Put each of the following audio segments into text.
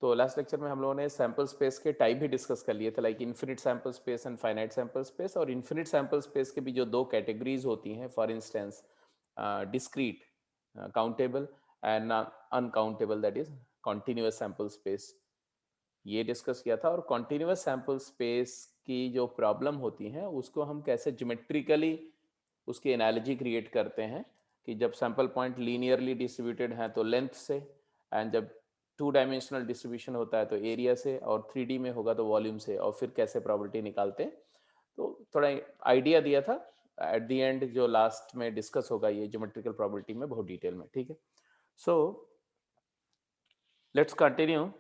तो last lecture में हम लोगों ने सैंपल स्पेस के टाइप भी डिस्कस कर लिए थे, like infinite sample space and finite sample space. और इन्फिनिट सैंपल स्पेस के भी जो दो कैटेगरीज होती हैं, for instance discrete countable and uncountable, that is continuous sample space, ये डिस्कस किया था। और कॉन्टिन्यूअस सैंपल स्पेस की जो प्रॉब्लम होती हैं उसको हम कैसे ज्योमेट्रिकली उसकी एनालॉजी क्रिएट करते हैं कि जब सैंपल पॉइंट लीनियरली डिस्ट्रीब्यूटेड हैं तो लेंथ से, एंड जब टू डायमेंशनल डिस्ट्रीब्यूशन होता है तो एरिया से, और 3D में होगा तो वॉल्यूम से, और फिर कैसे प्रॉपर्टी निकालते हैं। तो थोड़ा आइडिया दिया था। एट द एंड जो लास्ट में डिस्कस होगा ये ज्योमेट्रिकल प्रॉपर्टी में बहुत डिटेल में, ठीक है। So let's continue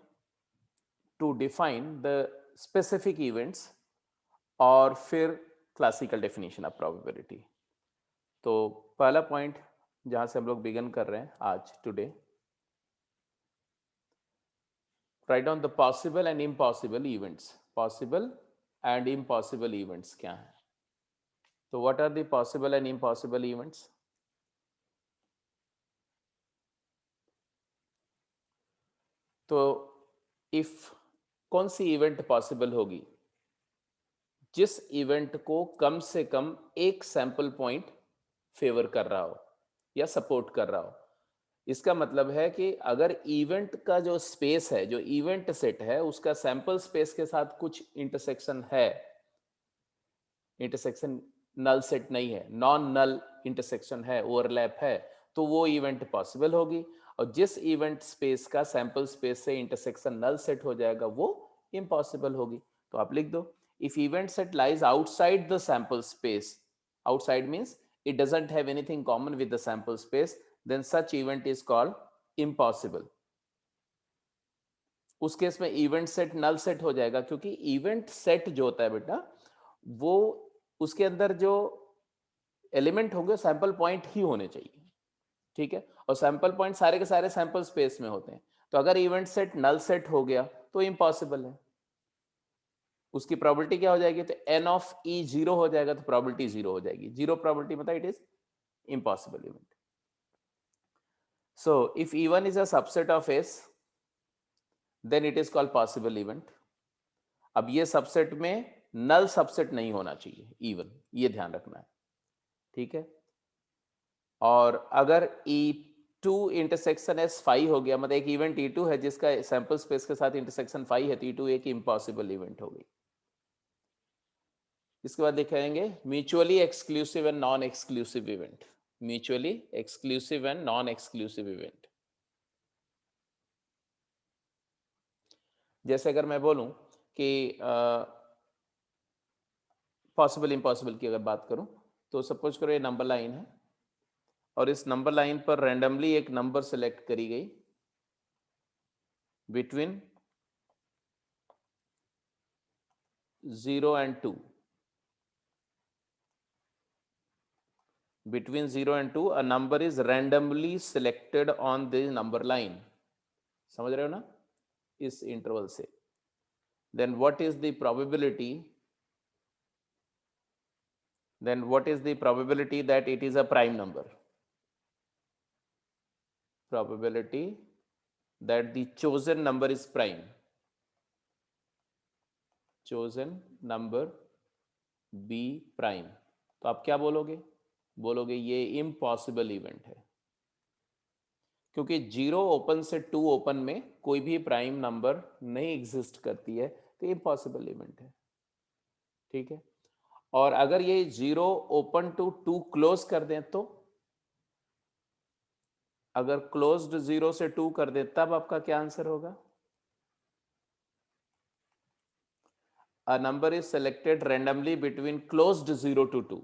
to define the specific events और फिर क्लासिकल डेफिनेशन ऑफ प्रोबेबिलिटी। तो पहला पॉइंट जहां से हम लोग बिगन कर रहे हैं आज today, write down the possible and impossible events. Possible and impossible events क्या है? तो what are the possible and impossible events? तो इफ कौन सी इवेंट पॉसिबल होगी? जिस इवेंट को कम से कम एक सैंपल पॉइंट फेवर कर रहा हो या सपोर्ट कर रहा हो। इसका मतलब है कि अगर इवेंट का जो स्पेस है, जो इवेंट सेट है, उसका सैंपल स्पेस के साथ कुछ इंटरसेक्शन है, इंटरसेक्शन नल सेट नहीं है, नॉन नल इंटरसेक्शन है, ओवरलैप है, तो वो इवेंट पॉसिबल होगी। और जिस इवेंट स्पेस का सैंपल स्पेस से इंटरसेक्शन नल सेट हो जाएगा वो इम्पॉसिबल होगी। तो आप लिख दो, if event set lies outside the sample space, outside means it doesn't have anything common with the sample space, then such event is called impossible. उस केस में इवेंट सेट नल सेट हो जाएगा, क्योंकि इवेंट सेट जो होता है बेटा, वो उसके अंदर जो एलिमेंट होंगे सैंपल पॉइंट ही होने चाहिए, ठीक है। और सैंपल पॉइंट सारे के सारे सैंपल स्पेस में होते हैं। तो अगर इवेंट सेट नल सेट हो गया तो इम्पॉसिबल है। उसकी प्रोबेबिलिटी क्या हो जाएगी? तो एन ऑफ ई जीरो हो जाएगा, तो प्रोबेबिलिटी जीरो हो जाएगी। जीरो प्रोबेबिलिटी मतलब it is impossible event. So if E1 is a subset of S, then it is called possible event. अब ये सबसेट में नल सबसेट नहीं होना चाहिए E1, ये ध्यान रखना है, ठीक है। और अगर E2 इंटरसेक्शन S5 हो गया, मतलब एक इवेंट E2 है जिसका सैंपल स्पेस के साथ इंटरसेक्शन 5 है, तो E2 एक इम्पॉसिबल इवेंट हो गई। इसके बाद दिखाएंगे mutually exclusive and non exclusive event. Mutually exclusive and non exclusive event. जैसे अगर मैं बोलूं कि पॉसिबल इम्पॉसिबल की अगर बात करूं, तो सपोज करो ये नंबर लाइन है और इस नंबर लाइन पर रैंडमली एक नंबर सेलेक्ट करी गई between 0 and 2। between 0 and 2 a number is randomly selected on the number line, समझ रहे हो ना, इस इंटरवल से। then what is the probability that it is a prime number? Probability that the chosen number is prime, chosen number be prime. तो आप क्या बोलोगे? बोलोगे ये इम्पॉसिबल इवेंट है, क्योंकि 0 ओपन से 2 ओपन में कोई भी प्राइम नंबर नहीं एग्जिस्ट करती है, तो इम्पॉसिबल इवेंट है, ठीक है। और अगर ये 0 ओपन टू 2 क्लोज कर दें, तो अगर क्लोज्ड 0 से 2 कर दें, तब आपका क्या आंसर होगा? A number is selected randomly between closed 0 to 2.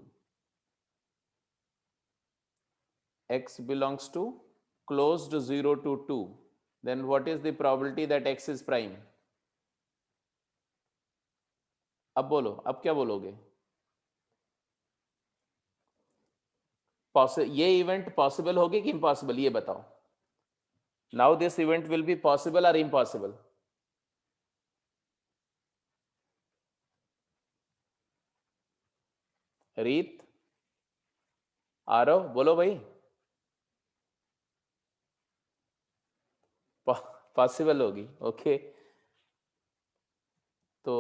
X belongs to closed 0 to 2. Then what is the probability that X is prime? अब बोलो, अब क्या बोलोगे? ये इवेंट पॉसिबल होगी कि इम्पॉसिबल, ये बताओ। Now this event will be possible और इम्पॉसिबल? रीत, आरव, बोलो भाई। पॉसिबल होगी, ओके। तो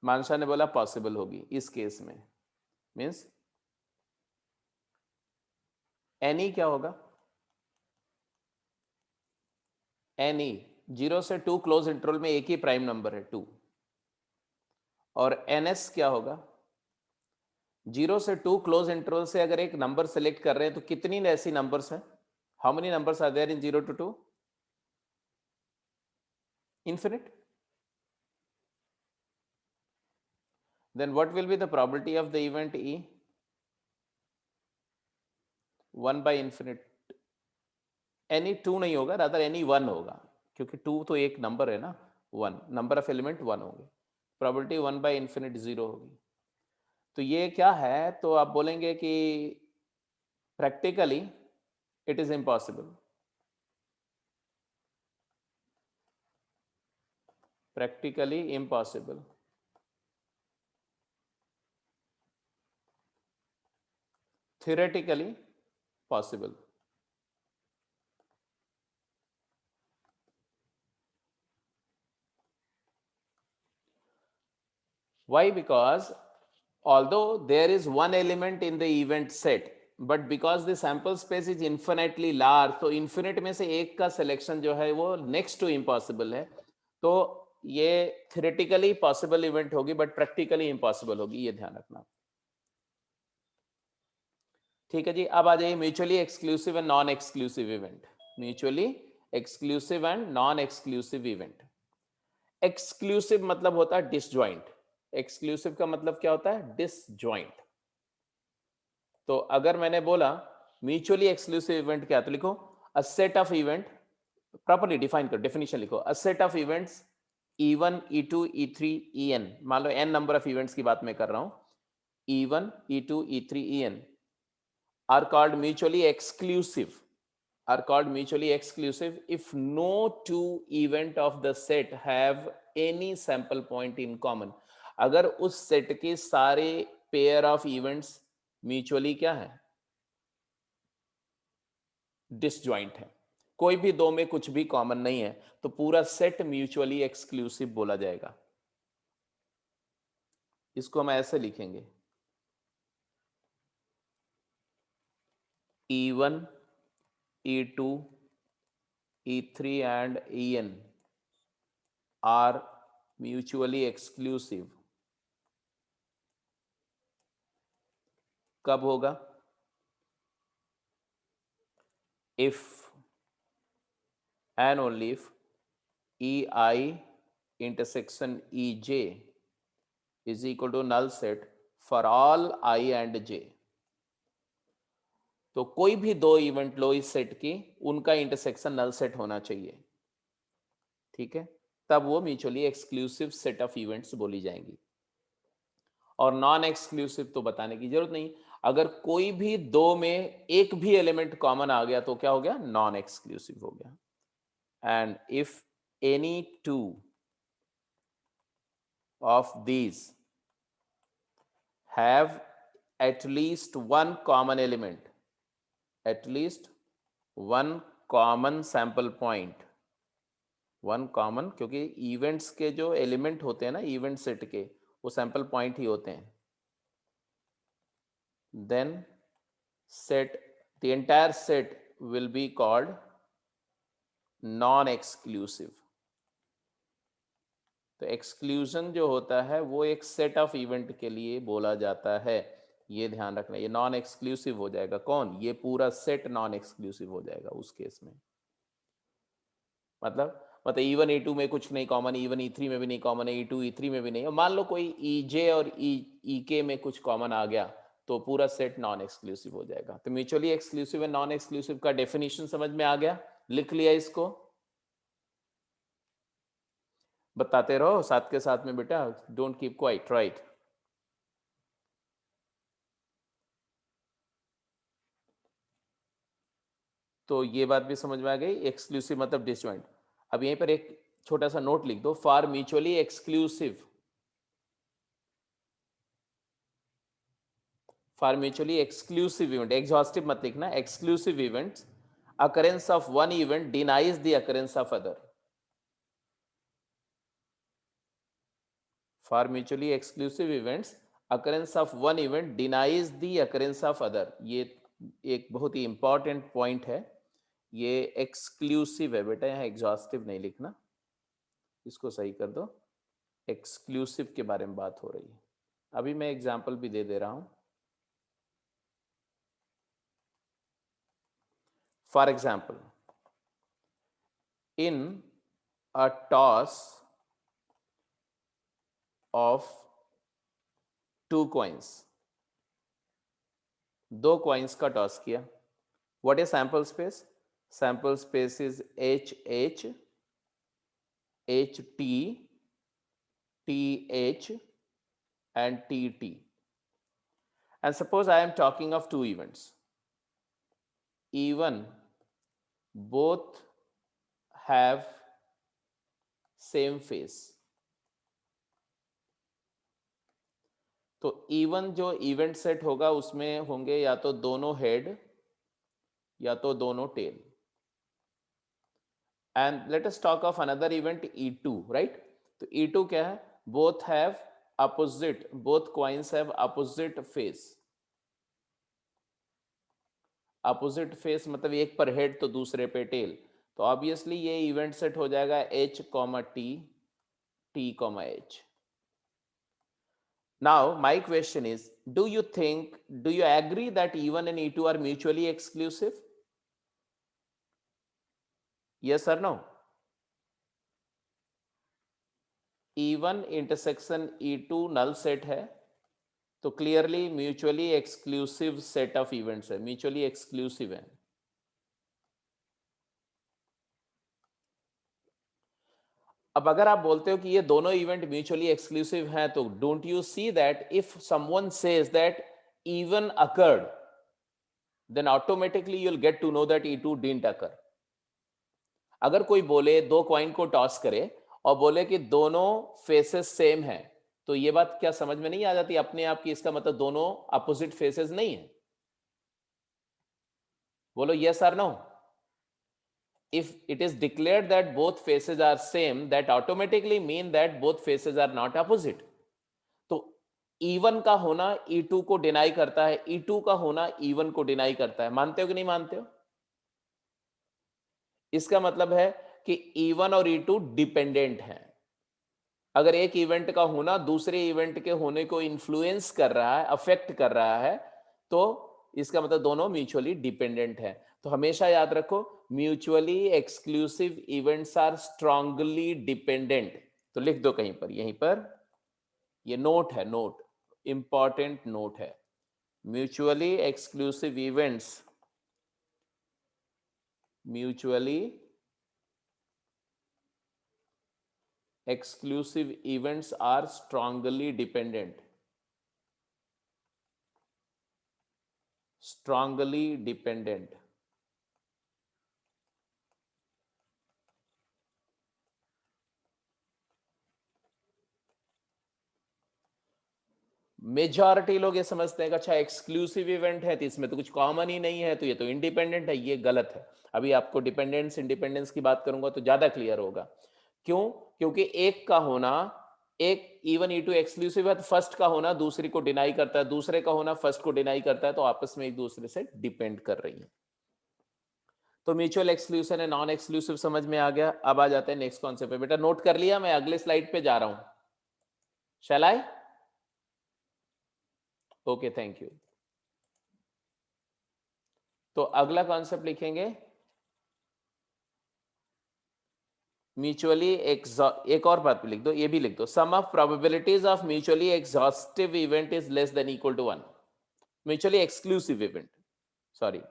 मानसा ने बोला पॉसिबल होगी इस केस में, मीन्स एनी क्या होगा, एनी 0 से 2 क्लोज इंटरवल में एक ही प्राइम नंबर है 2, और एनएस क्या होगा, 0 से 2 क्लोज इंटरवल से अगर एक नंबर सेलेक्ट कर रहे हैं तो कितनी ऐसी नंबर्स हैं, how many numbers are there in 0 to 2, infinite. Then what will be the probability of the event E? 1 by infinite. Any 2 नहीं होगा, rather any 1 होगा, क्योंकि 2 तो एक नंबर है ना, 1 नंबर ऑफ एलिमेंट 1 होंगे, प्रोबेबिलिटी 1 by infinite 0 होगी। तो ये क्या है, तो आप बोलेंगे कि practically it is impossible, practically impossible, theoretically possible. Why? Because although there is one element in the event set, but because the sample space is infinitely large, तो infinite में से एक का selection जो है वो next to impossible है, तो ये theoretically possible event होगी but practically impossible होगी, ये ध्यान रखना। ठीक है जी, अब आ जाइए mutually exclusive and non exclusive event. Mutually exclusive and non exclusive event. Exclusive मतलब होता है डिसजॉइंट, एक्सक्लूसिव का मतलब क्या होता है, डिसजॉइंट। तो अगर मैंने बोला म्यूचुअली एक्सक्लूसिव इवेंट क्या, तो लिखो अ set of event, properly define करो, डेफिनेशन लिखो, अ set of events E1, E2, E3, En, मान लो n नंबर ऑफ इवेंट्स की बात मैं कर रहा हूं, E1, E2, E3, En are called mutually exclusive, are called mutually exclusive if no two event of the set have any sample point in common। अगर उस set के सारे पेयर ऑफ इवेंट्स म्यूचुअली क्या है, डिसजॉइंट है, कोई भी दो में कुछ भी कॉमन नहीं है, तो पूरा सेट म्यूचुअली एक्सक्लूसिव बोला जाएगा। इसको हम ऐसे लिखेंगे, E1, E2, E3 and En are mutually exclusive। कब होगा, if and only if EI intersection EJ is equal to null set for all I and J। तो कोई भी दो इवेंट लो इस सेट की, उनका इंटरसेक्शन नल सेट होना चाहिए, ठीक है, तब वो mutually exclusive set of events बोली जाएंगी। और नॉन एक्सक्लूसिव तो बताने की जरूरत नहीं, अगर कोई भी दो में एक भी एलिमेंट कॉमन आ गया तो क्या हो गया, नॉन एक्सक्लूसिव हो गया। And if any two of these have at least one common element, at least one common sample point, one common, क्योंकि इवेंट्स के जो एलिमेंट होते हैं ना इवेंट सेट के, वो सैंपल पॉइंट ही होते हैं, then set, the entire set will be called non exclusive. तो एक्सक्लूजन जो होता है वो एक सेट ऑफ इवेंट के लिए बोला जाता है, ये ध्यान रखना, ये नॉन एक्सक्लूसिव हो जाएगा, कौन, ये पूरा सेट नॉन एक्सक्लूसिव हो जाएगा उस केस में। मतलब E1 E2 में कुछ नहीं कॉमन, E1 E3 में भी नहीं कॉमन है, E2 E3 में भी नहीं है, मान लो कोई EJ और EK में कुछ कॉमन आ गया तो पूरा सेट नॉन एक्सक्लूसिव हो जाएगा। तो mutually exclusive and non exclusive का डेफिनेशन समझ में आ गया, लिख लिया इसको, बताते रहो साथ के साथ में बेटा, डोंट कीप क्वाइट, राइट। तो ये बात भी समझ में आ गई, एक्सक्लूसिव मतलब डिसजॉइंट। अब यहीं पर एक छोटा सा नोट लिख दो, for mutually exclusive, for mutually exclusive event, exhaustive मत लिखना, exclusive events occurrence of one event denies the occurrence of other. For mutually exclusive events, occurrence of one event denies the occurrence of other. ये एक बहुत ही important point है. ये exclusive है बेटा, यहाँ एग्जॉस्टिव नहीं लिखना, इसको सही कर दो. एक्सक्लूसिव के बारे में बात हो रही है. अभी मैं एग्जांपल भी दे रहा हूं. For example, in a toss of two coins, दो coins का टॉस किया. what is sample space? Sample space is HH, HT, TH and TT. And suppose I am talking of two events. Even both have same face. तो even जो event set होगा उसमें होंगे या तो दोनों हेड या तो दोनों tail. And let us talk of another event E2, right? तो E2 क्या है? Both have opposite, both coins have opposite face. Opposite face मतलब एक पर हेड तो दूसरे पे टेल. तो ऑब्वियसली ये इवेंट सेट हो जाएगा H, T, T, H. Now my question is, do you agree that E1 and E2 are mutually exclusive? Yes or no? E1 intersection E2 null set है, तो clearly mutually exclusive set of events है, mutually exclusive है. अब अगर आप बोलते हो कि ये दोनों इवेंट म्यूचुअली एक्सक्लूसिव हैं, तो don't you see that if someone says that even occurred, then automatically you'll get to know that E2 didn't occur. अगर कोई बोले, दो कॉइन को टॉस करे और बोले कि दोनों फेसेस सेम हैं, तो ये बात क्या समझ में नहीं आ जाती अपने आप की? इसका मतलब दोनों अपोजिट फेसेस नहीं है. बोलो yes or no. If it is declared that both faces are same, that automatically mean that both faces are not opposite. तो E1 का होना E2 को डिनाई करता है, E2 का होना E1 को डिनाई करता है. मानते हो कि नहीं मानते हो? इसका मतलब है कि E1 और E2 डिपेंडेंट हैं. अगर एक इवेंट का होना दूसरे इवेंट के होने को इन्फ्लुएंस कर रहा है, अफेक्ट कर रहा है, तो इसका मतलब दोनों म्यूचुअली डिपेंडेंट है. तो हमेशा याद रखो, mutually exclusive events are strongly dependent. तो लिख दो कहीं पर, यहीं पर ये नोट है, नोट, इंपॉर्टेंट नोट है. Mutually exclusive events, mutually exclusive events are strongly dependent. Strongly dependent. Majority लोग ये समझते हैं कि अच्छा एक्सक्लूसिव इवेंट है तो इसमें तो कुछ कॉमन ही नहीं है, तो ये तो इंडिपेंडेंट है. ये गलत है. अभी आपको डिपेंडेंस इंडिपेंडेंस की बात करूंगा तो ज्यादा क्लियर होगा. क्यों? क्योंकि एक का होना, एक E1 E2 एक्सक्लूसिव है तो फर्स्ट का होना दूसरी को डिनाई करता है, दूसरे का होना फर्स्ट को डिनाई करता है, तो आपस में एक दूसरे से डिपेंड कर रही है. तो म्यूचुअल एक्सक्लूसिव है, नॉन एक्सक्लूसिव समझ में आ गया. अब आ जाते हैं नेक्स्ट कॉन्सेप्ट पे. बेटा नोट कर लिया? मैं अगले स्लाइड पे जा रहा हूं. Shall I? Okay, thank you. तो अगला कॉन्सेप्ट लिखेंगे म्यूचुअली एक और बात भी लिख दो, ये भी लिख दो. Sum of probabilities of mutually exhaustive event is less than equal to 1. Mutually exclusive event, sorry,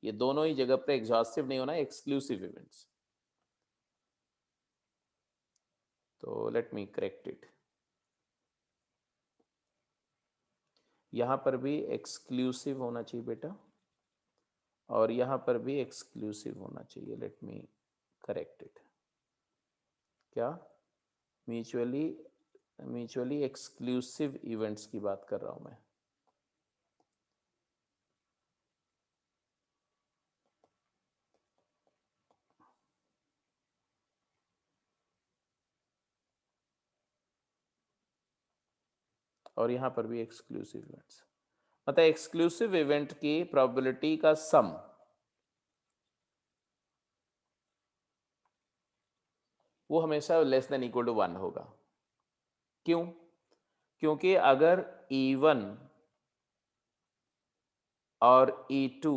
ये दोनों ही जगह पे एग्जॉस्टिव नहीं होना, एक्सक्लूसिव इवेंट्स. तो लेट मी करेक्ट इट. यहां पर भी एक्सक्लूसिव होना चाहिए बेटा, और यहां पर भी एक्सक्लूसिव होना चाहिए. Late me correct it. क्या? म्यूचुअली एक्सक्लूसिव इवेंट्स की बात कर रहा हूं मैं. और यहां पर भी एक्सक्लूसिव इवेंट्स, मतलब एक्सक्लूसिव इवेंट की प्रोबेबिलिटी का सम वो हमेशा लेस देन इक्वल टू 1 होगा। क्यों? क्योंकि अगर E1 और E2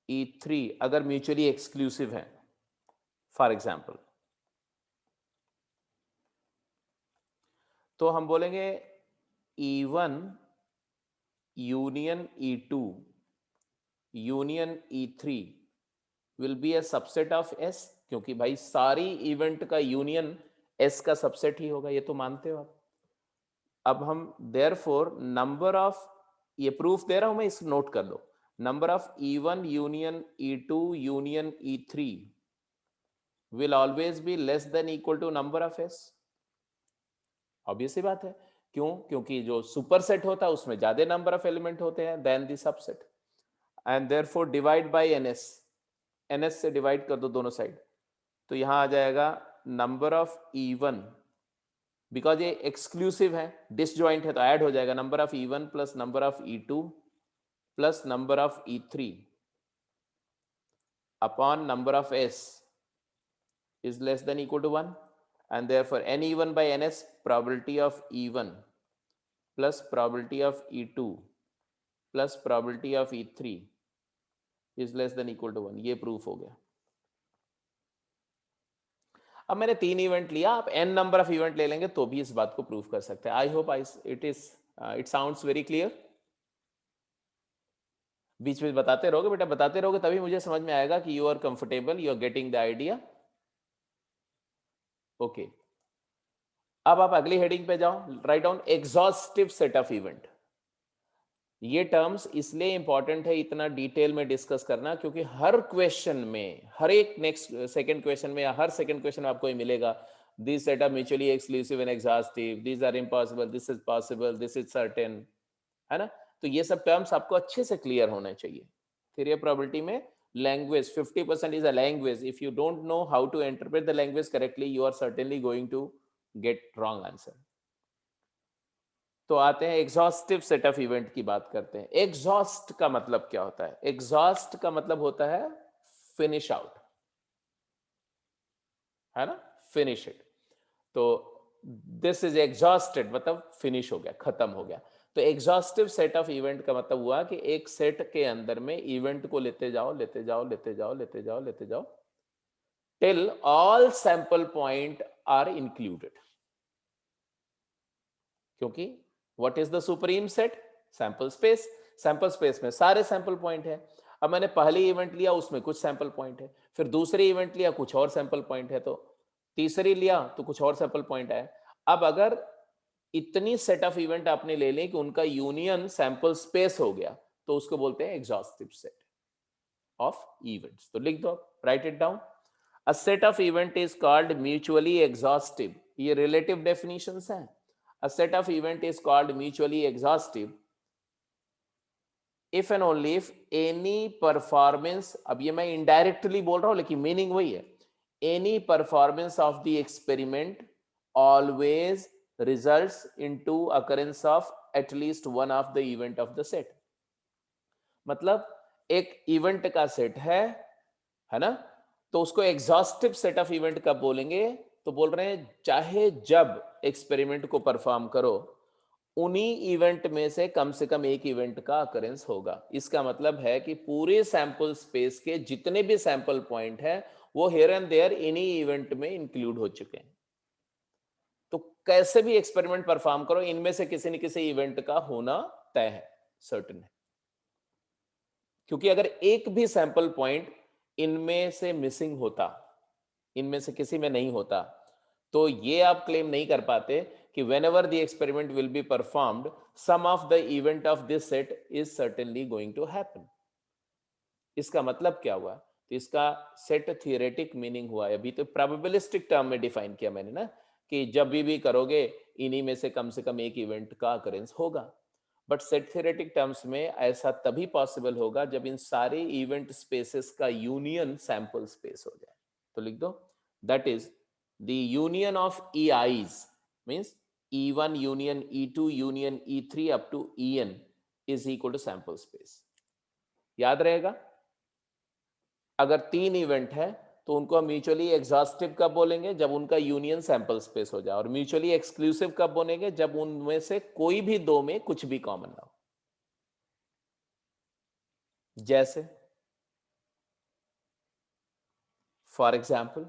E3 अगर म्यूचुअली एक्सक्लूसिव है, फॉर एग्जाम्पल, तो हम बोलेंगे E1 union E2 union E3 will be a subset of S, क्योंकि भाई सारी इवेंट का यूनियन S का सबसेट ही होगा, ये तो मानते हो आप। अब हम देयरफॉर नंबर ऑफ, ये प्रूफ दे रहा हूं मैं, इस नोट कर लो, number of E1 union E2 union E3 will always be less than equal to number of S। Obvious सी बात है। क्यों? क्योंकि जो सुपरसेट होता है उसमें ज्यादा नंबर ऑफ एलिमेंट होते हैं then the subset, and therefore divide by NS, NS से डिवाइड कर दो दोनों साइड, तो यहां आ जाएगा नंबर ऑफ E1, बिकॉज ये एक्सक्लूसिव है, डिसजॉइंट है, तो ऐड हो जाएगा number of E1 plus number of E2 plus number of E3 upon number of S is less than equal to 1, and therefore Ne1 by Ns, probability of E1 plus probability of E2 plus probability of E3 is less than equal to 1। ये proof हो गया। अब मैंने 3 event लिया, आप n number of event ले लेंगे तो भी इस बात को प्रूफ कर सकते हैं। I hope it sounds very clear. बीच में बताते रहोगे बेटा, बताते रहोगे तभी मुझे समझ में आएगा कि you are comfortable, you are getting the idea. Okay, अब आप अगली हेडिंग पे जाओ, write down exhaustive set of event. ये टर्म्स इसलिए इंपॉर्टेंट है इतना डिटेल में डिस्कस करना, क्योंकि हर क्वेश्चन में, हर एक नेक्स्ट सेकंड क्वेश्चन में या हर सेकंड क्वेश्चन आपको ये मिलेगा, this set are mutually exclusive and exhaustive, this are impossible, this is possible, this is certain, है ना। तो ये सब टर्म्स आपको अच्छे से क्लियर होने चाहिए। थ्योरी ऑफ प्रोबेबिलिटी में language 50% is a language, if you don't know how to interpret the language correctly you are certainly going to get wrong answer. तो आते हैं एग्जॉस्टिव सेट ऑफ इवेंट की बात करते हैं। एग्जॉस्ट का मतलब क्या होता है? एग्जॉस्ट का मतलब होता है फिनिश आउट, है ना, फिनिश इट। तो दिस इज एग्जॉस्टेड मतलब फिनिश हो गया, खत्म हो गया। तो एग्जॉस्टिव सेट ऑफ इवेंट का मतलब हुआ कि एक सेट के अंदर में इवेंट को लेते जाओ लेते जाओ लेते जाओ लेते जाओ लेते जाओ till all sample point are included. क्योंकि what is the supreme set? Sample space. Sample space में सारे सैंपल पॉइंट है। अब मैंने पहली इवेंट लिया उसमें कुछ सैंपल पॉइंट है, फिर दूसरी इवेंट लिया कुछ और सैंपल पॉइंट है, तो तीसरी लिया तो कुछ और सैंपल पॉइंट है। अब अगर इतनी सेट ऑफ इवेंट आपने ले लें कि उनका यूनियन सैंपल स्पेस हो गया, तो उसको बोलते हैं एग्जॉस्टिव सेट ऑफ इवेंट्स। तो लिख दो, right it down. A set of event is called mutually exhaustive, ये रिलेटिव डेफिनेशंस हैं। A set of event is called mutually exhaustive if and only if any performance, अब ये मैं indirectly बोल रहा हूं लेकिन मीनिंग वही है, any performance of the experiment always results into occurrence of at least one of the event of the set। मतलब एक इवेंट का सेट है ना, तो उसको एग्जॉस्टिव सेट ऑफ इवेंट कब बोलेंगे? तो बोल रहे हैं चाहे जब एक्सपेरिमेंट को परफॉर्म करो उन्हीं इवेंट में से कम एक इवेंट का अकरेंस होगा। इसका मतलब है कि पूरे सैंपल स्पेस के जितने भी सैंपल पॉइंट हैं वो हियर एंड देयर इन्हीं इवेंट में इंक्लूड हो चुके हैं। तो कैसे भी एक्सपेरिमेंट परफॉर्म करो इनमें से किसी न किसी इवेंट का होना तय है, सर्टेन है। क्योंकि अगर एक भी सैंपल पॉइंट इनमें से मिसिंग होता, इनमें से किसी में नहीं होता, तो ये आप क्लेम नहीं कर पाते कि whenever the experiment will be performed some of the event of this set is certainly going to happen। इसका मतलब क्या हुआ? तो इसका सेट थियोरेटिक मीनिंग हुआ है। अभी तो प्रोबेबिलिस्टिक टर्म में डिफाइन किया मैंने ना, कि जब भी करोगे इन्हीं में से कम एक इवेंट का अकरेंस होगा। बट सेट थियोरेटिक टर्म्स में ऐसा तभी पॉसिबल होगा जब इन सारे इवेंट स्पेसेस का यूनियन सैंपल स्पेस हो जाए। तो लिख दो, that is the union of EIs means E1 union E2 union E3 up to En is equal to sample space। याद रहेगा, अगर 3 इवेंट है तो उनको हम म्यूचुअली एग्जॉस्टिव कब बोलेंगे, जब उनका यूनियन सैंपल स्पेस हो जाए, और म्यूचुअली एक्सक्लूसिव कब बोलेंगे, जब उनमें से कोई भी दो में कुछ भी कॉमन ना हो। जैसे फॉर एग्जाम्पल,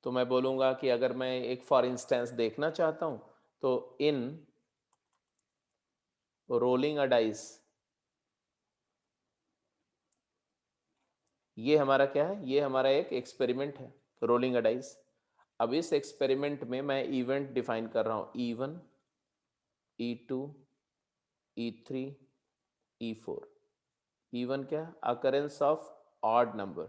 तो मैं बोलूंगा कि अगर मैं एक फॉर इंस्टेंस देखना चाहता हूं, तो इन रोलिंग अ डाइस, ये हमारा क्या है, ये हमारा एक एक्सपेरिमेंट है, रोलिंग अ डाइस। अब इस एक्सपेरिमेंट में मैं इवेंट डिफाइन कर रहा हूं, E1 E2 E3 E4। E1 क्या, occurrence of odd number.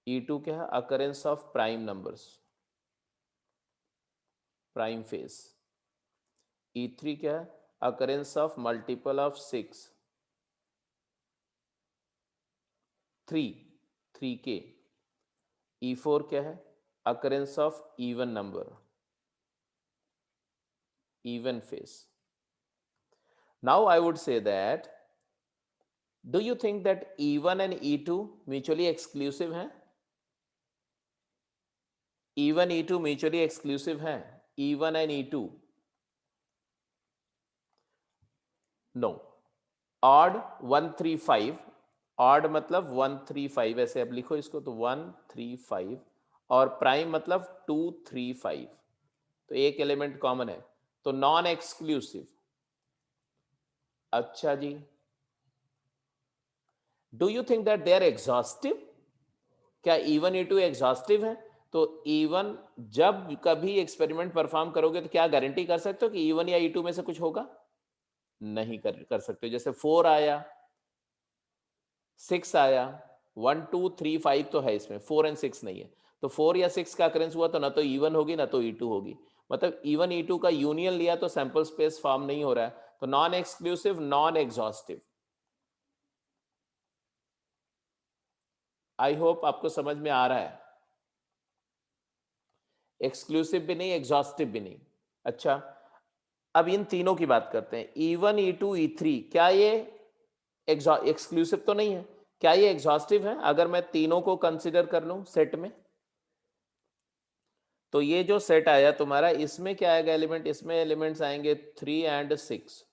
E2 क्या है, occurrence of prime numbers, prima facie. E3 क्या है, occurrence of multiple of 6, 3, 3K। E4 क्या है, occurrence of even number, even face. Now I would say that, do you think that E1 and E2 mutually exclusive हैं? E1 E2 mutually exclusive हैं, E1 and E2? No. Odd 135, odd मतलब 135, ऐसे अब लिखो इसको, तो 135, और प्राइम मतलब 235, तो एक एलिमेंट कॉमन है, तो नॉन एक्सक्लूसिव। अच्छा जी, do you think that they are exhaustive? क्या E1 E2 एग्जॉस्टिव है? तो E1 जब कभी एक्सपेरिमेंट परफॉर्म करोगे तो क्या गारंटी कर सकते हो कि E1 या E2 में से कुछ होगा? नहीं कर सकते। जैसे 4 आया, 6 आया, 1 2 3 5 तो है इसमें, 4 एंड 6 नहीं है, तो 4 या 6 का अकरेंस हुआ तो ना तो E1 होगी ना तो E2 होगी। मतलब E1 E2 का यूनियन लिया तो सैंपल स्पेस फॉर्म नहीं हो रहा है, तो non exclusive, non exhaustive. I hope आपको समझ में आ रहा है। एक्सक्लूसिव भी नहीं, एग्जॉस्टिव भी नहीं। अच्छा, अब इन तीनों की बात करते हैं, E1 E2 E3, क्या ये एक्सक्लूसिव तो नहीं है? क्या ये एग्जॉस्टिव है अगर मैं तीनों को कंसिडर कर लूं सेट में? तो ये जो सेट आया तुम्हारा, इसमें क्या आएगा एलिमेंट, इसमें एलिमेंट्स आएंगे 3 एंड 6।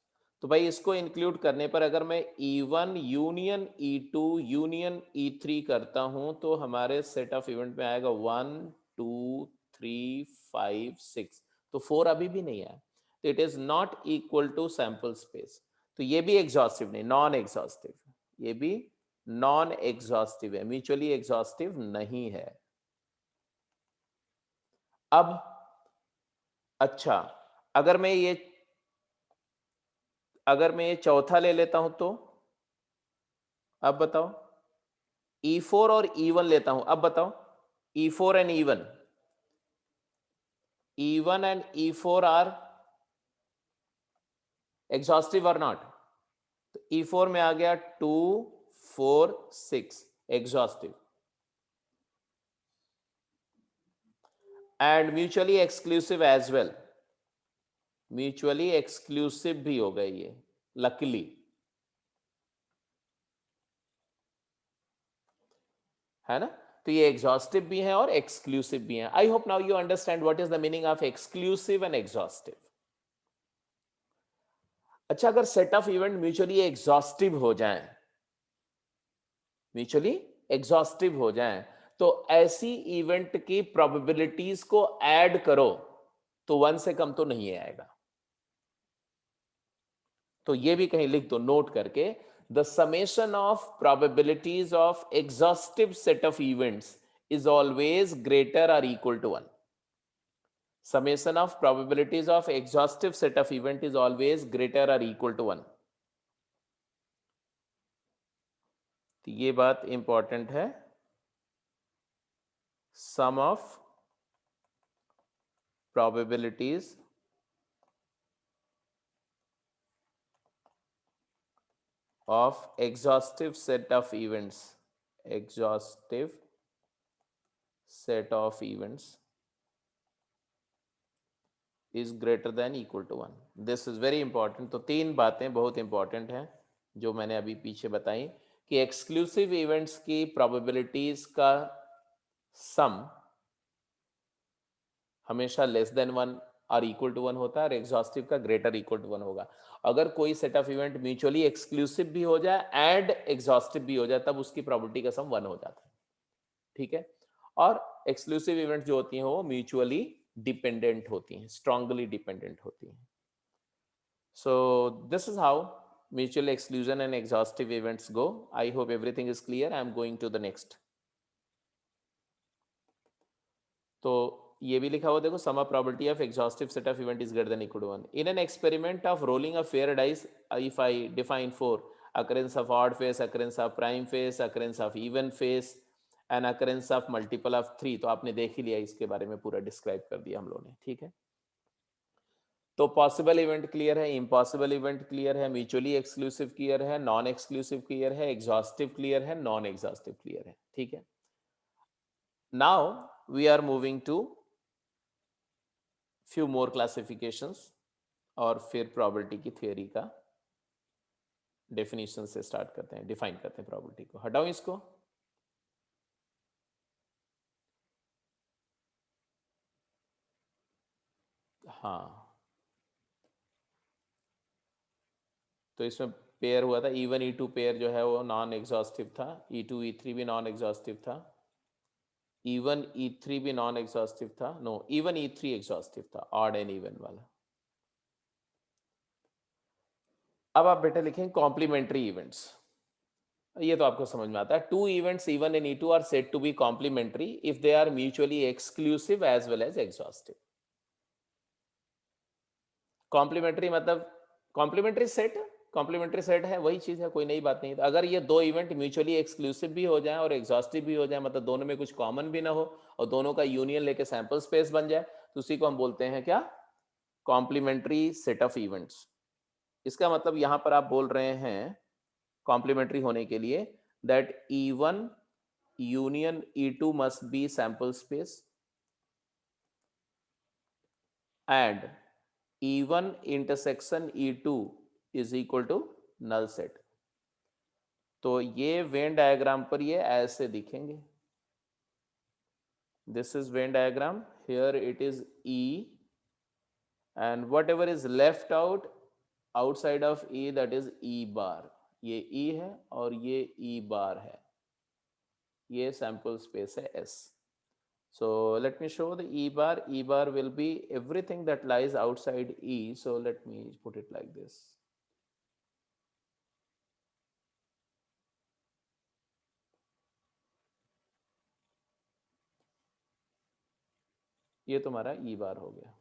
तो भाई इसको इंक्लूड करने पर अगर मैं E1 union E2 union E3 करता हूं, तो हमारे सेट ऑफ इवेंट में आएगा 1 2 3 5 6, तो 4 अभी भी नहीं आया, तो it is not equal to sample space. तो ये भी एग्जॉस्टिव नहीं, नॉन एग्जॉस्टिव, ये भी नॉन एग्जॉस्टिव है, म्यूचुअली एग्जॉस्टिव नहीं है। अब अच्छा, अगर मैं ये अगर मैं ये चौथा ले लेता हूं तो, अब बताओ, E4 और E1 लेता हूं, अब बताओ, E4 and E1, E1 and E4 are exhaustive और नॉट? तो E4 में आ गया 2 4 6, exhaustive, and mutually exclusive as well, mutually exclusive भी हो गए ये, लकीली, है ना? तो ये एग्जॉस्टिव भी है और एक्सक्लूसिव भी है। I hope now you understand what is the meaning of exclusive and exhaustive. अच्छा, अगर set of event mutually exhaustive हो जाएं, म्यूचुअली एग्जॉस्टिव हो जाएं, तो ऐसी इवेंट की प्रोबेबिलिटीज को ऐड करो तो 1 से कम तो नहीं आएगा। तो ये भी कहीं लिख दो नोट करके, the summation of probabilities of exhaustive set of events is always greater और equal to 1। Summation of probabilities of exhaustive set of event is always greater or equal to 1। तो ये बात इंपॉर्टेंट है। Sum of probabilities of exhaustive set of events, exhaustive set of events is greater than equal to 1. This is very important. तो तीन बातें बहुत important हैं जो मैंने अभी पीछे बताई कि एक्सक्लूसिव इवेंट्स की प्रोबेबिलिटीज का सम हमेशा लेस देन 1 और इक्वल टू 1 होता है और एग्जॉस्टिव का ग्रेटर इक्वल टू 1 होगा. अगर कोई set of event mutually exclusive भी हो जाए एंड एग्जॉस्टिव भी हो जाए तब उसकी प्रोबेबिलिटी का सम 1 हो जाता है. ठीक है. और एक्सक्लूसिव इवेंट जो होती हैं वो म्यूचुअली डिपेंडेंट होती हैं, स्ट्रांगली डिपेंडेंट होती हैं. So this is how mutual exclusion and exhaustive events go. I hope everything is clear. I am going to the next. तो ये भी लिखा हुआ देखो, sum of probability of exhaustive set of event is greater than equal to 1. In an experiment of rolling a fair dice, if I define 4, occurrence of odd face, occurrence of prime face, occurrence of even face and occurrence of multiple of 3, तो आपने देख ही लिया, इसके बारे में पूरा describe कर दिया हम लोगों ने. ठीक है. तो पॉसिबल इवेंट क्लियर है, इम्पॉसिबल इवेंट क्लियर है, म्यूचुअली एक्सक्लूसिव क्लियर है, नॉन एक्सक्लूसिव क्लियर है, एग्जॉस्टिव क्लियर है, नॉन एग्जॉस्टिव क्लियर है. ठीक है. Now we are moving to few more classifications और फिर प्रोबेबिलिटी की थियोरी का डेफिनेशन से स्टार्ट करते हैं, डिफाइन करते हैं प्रोबेबिलिटी को. हटाओ इसको. हाँ, तो इसमें पेयर हुआ था E1 E2 पेयर जो है वो नॉन एग्जॉस्टिव था, E2 E3 भी नॉन एग्जॉस्टिव था, E1 E3 भी नॉन एग्जॉस्टिव था. नो, E1 E3 एग्जॉस्टिव था, ऑड एंड इवन वाला. अब आप बेटा लिखें कॉम्प्लीमेंट्री इवेंट्स. ये तो आपको समझ में आता है. Two events E1 and E2 are said to be complementary if they are mutually exclusive as well as exhaustive. Complementary मतलब कॉम्प्लीमेंट्री सेट, कॉम्प्लीमेंट्री सेट है वही चीज है, कोई नई बात नहीं. तो अगर ये दो इवेंट म्यूचुअली एक्सक्लूसिव भी हो जाए और एग्जॉस्टिव भी हो जाए, मतलब दोनों में कुछ कॉमन भी ना हो और दोनों का यूनियन लेके सैंपल स्पेस बन जाए, तो उसी को हम बोलते हैं क्या, कॉम्प्लीमेंट्री सेट ऑफ इवेंट्स. इसका मतलब यहां पर आप बोल रहे हैं कॉम्प्लीमेंट्री होने के लिए that E1 union E2 must be sample space and E1 intersection E2 is equal to null set. तो ये वेन डायग्राम पर ये ऐसे दिखेंगे. This is Venn diagram, here it is E and whatever is left out outside of E, that is E bar. ये E है और ये E bar है, ये sample space है S. So let me show the E bar. E bar will be everything that lies outside E. So let me put it like this. ये तुम्हारा E bar हो गया.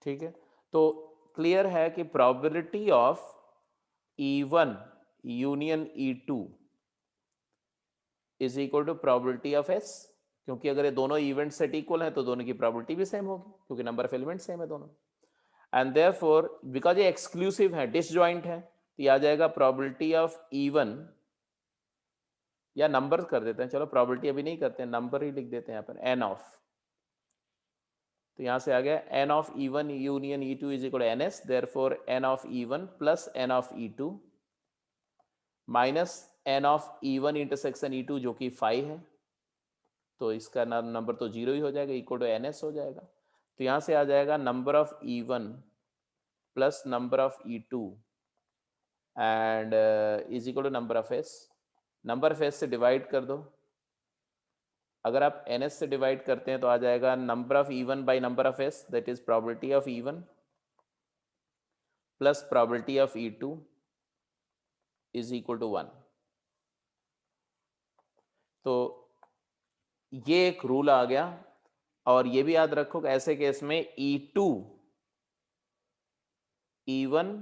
ठीक है. तो क्लियर है कि probability of E1 union E2 is equal to probability of S, क्योंकि अगर ये दोनों इवेंट सेट इक्वल है तो दोनों की प्रोबेबिलिटी भी सेम होगी क्योंकि नंबर ऑफ एलिमेंट सेम है दोनों. एंड देयरफॉर बिकॉज ये एक्सक्लूसिव है, डिसजॉइंट है, तो ये आ जाएगा प्रोबेबिलिटी ऑफ E1, या नंबर कर देते हैं, चलो प्रोबेबिलिटी अभी नहीं करते हैं, नंबर ही लिख देते हैं यहाँ पर, n ऑफ. तो यहाँ से आ गया n of E1 union E2 is equal to ns, therefore n of E1 plus n of E2 minus n of E1 intersection E2 जो कि 5 है, तो इसका नंबर तो 0 ही हो जाएगा, इक्वल टू ns हो जाएगा. तो यहाँ से आ जाएगा number of E1 plus number of E2 and is equal to number of S. Number of S से डिवाइड कर दो. अगर आप ns से डिवाइड करते हैं तो आ जाएगा number of E1 by number of S, that is probability of E1 plus probability of E2 is equal to 1. तो ये एक रूल आ गया. और ये भी याद रखो कि ऐसे केस में E2 E1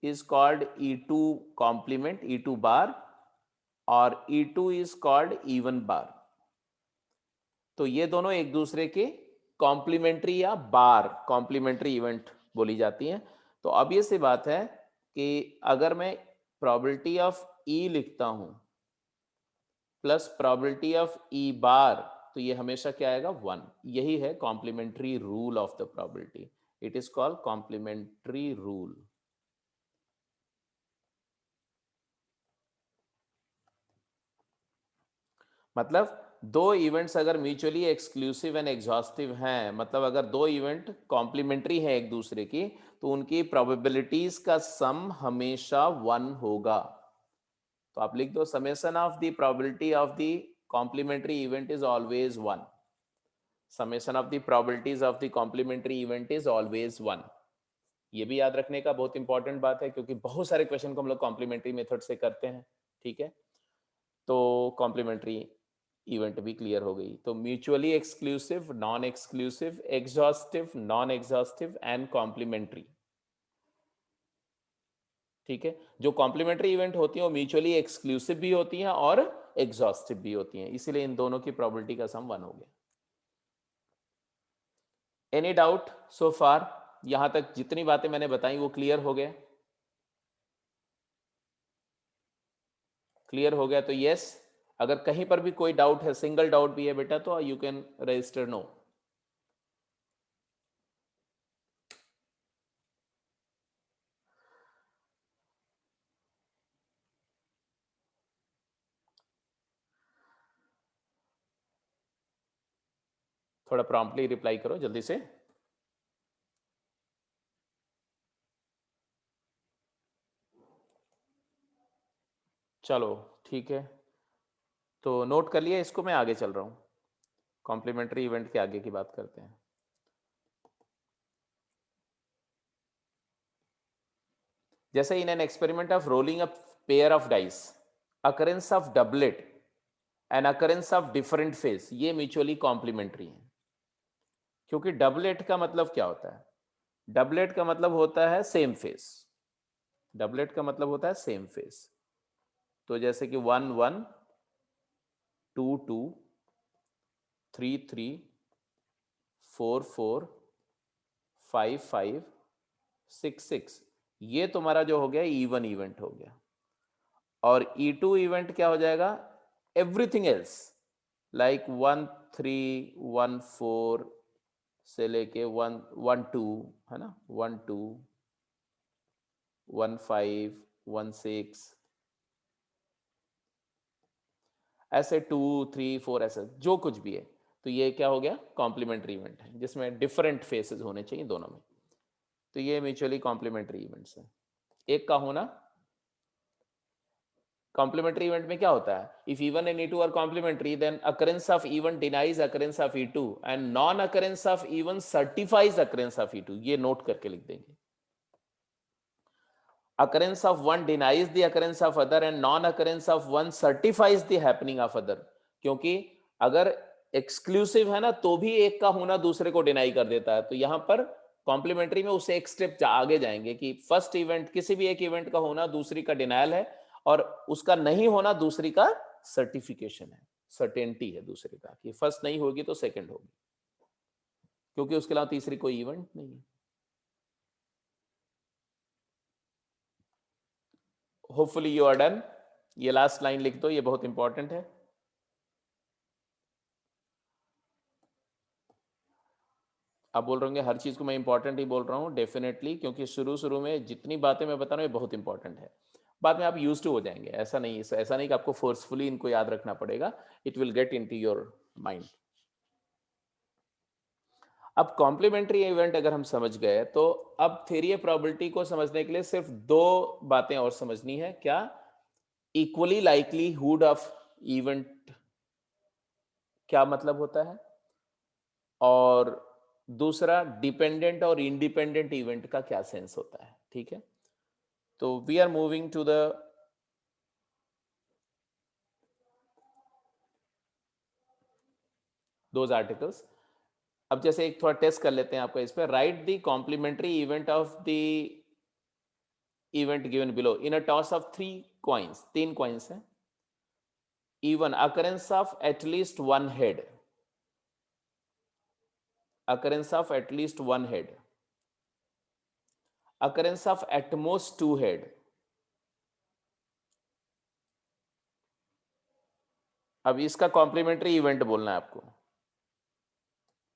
is called E2 complement, E2 bar, और E2 is called E1 bar. तो ये दोनों एक दूसरे के कॉम्प्लीमेंट्री या बार कॉम्प्लीमेंट्री इवेंट बोली जाती हैं. तो अब ये सी बात है कि अगर मैं प्रोबेबिलिटी ऑफ ई लिखता हूं plus probability of E bar, तो ये हमेशा क्या आएगा 1। यही है complementary rule of the probability, it is called complementary rule. मतलब दो इवेंट्स अगर म्यूचुअली एक्सक्लूसिव एंड एग्जॉस्टिव हैं, मतलब अगर दो इवेंट कॉम्प्लीमेंट्री है एक दूसरे की, तो उनकी प्रोबेबिलिटीज का सम हमेशा 1 होगा। तो आप लिख दो summation of the probability of the complementary event is always 1। Summation of the probabilities of the complementary event is always 1। ये भी याद रखने का बहुत इंपॉर्टेंट बात है, क्योंकि बहुत सारे क्वेश्चन को हम लोग कॉम्प्लीमेंट्री मेथड से करते हैं। ठीक है, तो कॉम्प्लीमेंट्री इवेंट भी क्लियर हो गई। तो mutually exclusive, non exclusive, exhaustive, non exhaustive and complementary. ठीक है, जो कॉम्प्लीमेंट्री इवेंट होती हैं वो म्यूचुअली एक्सक्लूसिव भी होती हैं और एग्जॉस्टिव भी होती हैं, इसीलिए इन दोनों की प्रोबेबिलिटी का सम 1 हो गया। एनी डाउट सो फार? यहां तक जितनी बातें मैंने बताई वो क्लियर हो गए? क्लियर हो गया तो यस। अगर कहीं पर भी कोई डाउट है, सिंगल डाउट भी है बेटा, तो यू कैन रजिस्टर नो। थोड़ा प्रॉम्प्टली रिप्लाई करो जल्दी से। चलो ठीक है, तो नोट कर लिया इसको, मैं आगे चल रहा हूं। कॉम्प्लीमेंट्री इवेंट के आगे की बात करते हैं। जैसे इन an experiment of rolling a pair of dice, occurrence of doublet and occurrence of different face, ये म्यूचुअली कॉम्प्लीमेंट्री है। क्योंकि डबलेट का मतलब क्या होता है? डबलेट का मतलब होता है सेम फेस। डबलेट का मतलब होता है सेम फेस। तो जैसे कि 1 1, 2 2, 3 3, 4 4, 5 5, 6 6, ये तुम्हारा जो हो गया इवन इवेंट हो गया। और E2 इवेंट क्या हो जाएगा? एवरीथिंग एल्स, लाइक 1 3 1 4 से लेके 1 1 2, है ना, 1 2 1 5 1 6, ऐसे 2 3 4, ऐसे जो कुछ भी है, तो ये क्या हो गया? कॉम्प्लीमेंट्री इवेंट है, जिसमें डिफरेंट फेसेस होने चाहिए दोनों में। तो ये म्यूचुअली कॉम्प्लीमेंट्री इवेंट्स है। एक का होना, कॉम्प्लीमेंट्री इवेंट में क्या होता है? If E1 and E2 are complementary, then occurrence of E1 denies occurrence of E2 and non occurrence of E1 certifies occurrence of E2। ये नोट करके लिख देंगे। occurrence of one denies the occurrence of other and non occurrence of one certifies the happening of other। क्योंकि अगर exclusive है ना, तो भी एक का होना दूसरे को डिनाई कर देता है। तो यहां पर कॉम्प्लीमेंट्री में उससे एक स्टेप आगे जाएंगे कि फर्स्ट इवेंट, किसी भी एक इवेंट का होना दूसरी का डिनायल है, और उसका नहीं होना दूसरी का सर्टिफिकेशन है, सर्टेनिटी है दूसरे का कि फर्स्ट नहीं होगी तो सेकंड होगी, क्योंकि उसके अलावा तीसरी कोई इवेंट नहीं है। Hopefully you are done. ये लास्ट लाइन लिख दो, ये बहुत इंपॉर्टेंट है। आप बोल रहे होंगे हर चीज को मैं इंपॉर्टेंट ही बोल रहा हूँ, डेफिनेटली, क्योंकि शुरू शुरू में जितनी बातें मैं बता रहा हूँ ये बहुत इंपॉर्टेंट है। बाद में आप यूज टू हो जाएंगे, ऐसा नहीं कि आपको फोर्सफुली इनको याद रखना पड़ेगा। It will get in to your mind. अब कॉम्प्लीमेंट्री इवेंट अगर हम समझ गए, तो अब थ्योरी ऑफ प्रोबेबिलिटी को समझने के लिए सिर्फ दो बातें और समझनी है। क्या? इक्वली लाइकलीहुड ऑफ इवेंट क्या मतलब होता है, और दूसरा डिपेंडेंट और इंडिपेंडेंट इवेंट का क्या सेंस होता है। ठीक है, तो we are moving to the those articles. अब जैसे एक थोड़ा टेस्ट कर लेते हैं आपका इस पर। Write the complementary event of the event given below in a toss of 3 coins. 3 coins हैं। E1 occurrence of at least one head, occurrence of at least one head, occurrence of at most 2 head. अब इसका complementary event बोलना है आपको,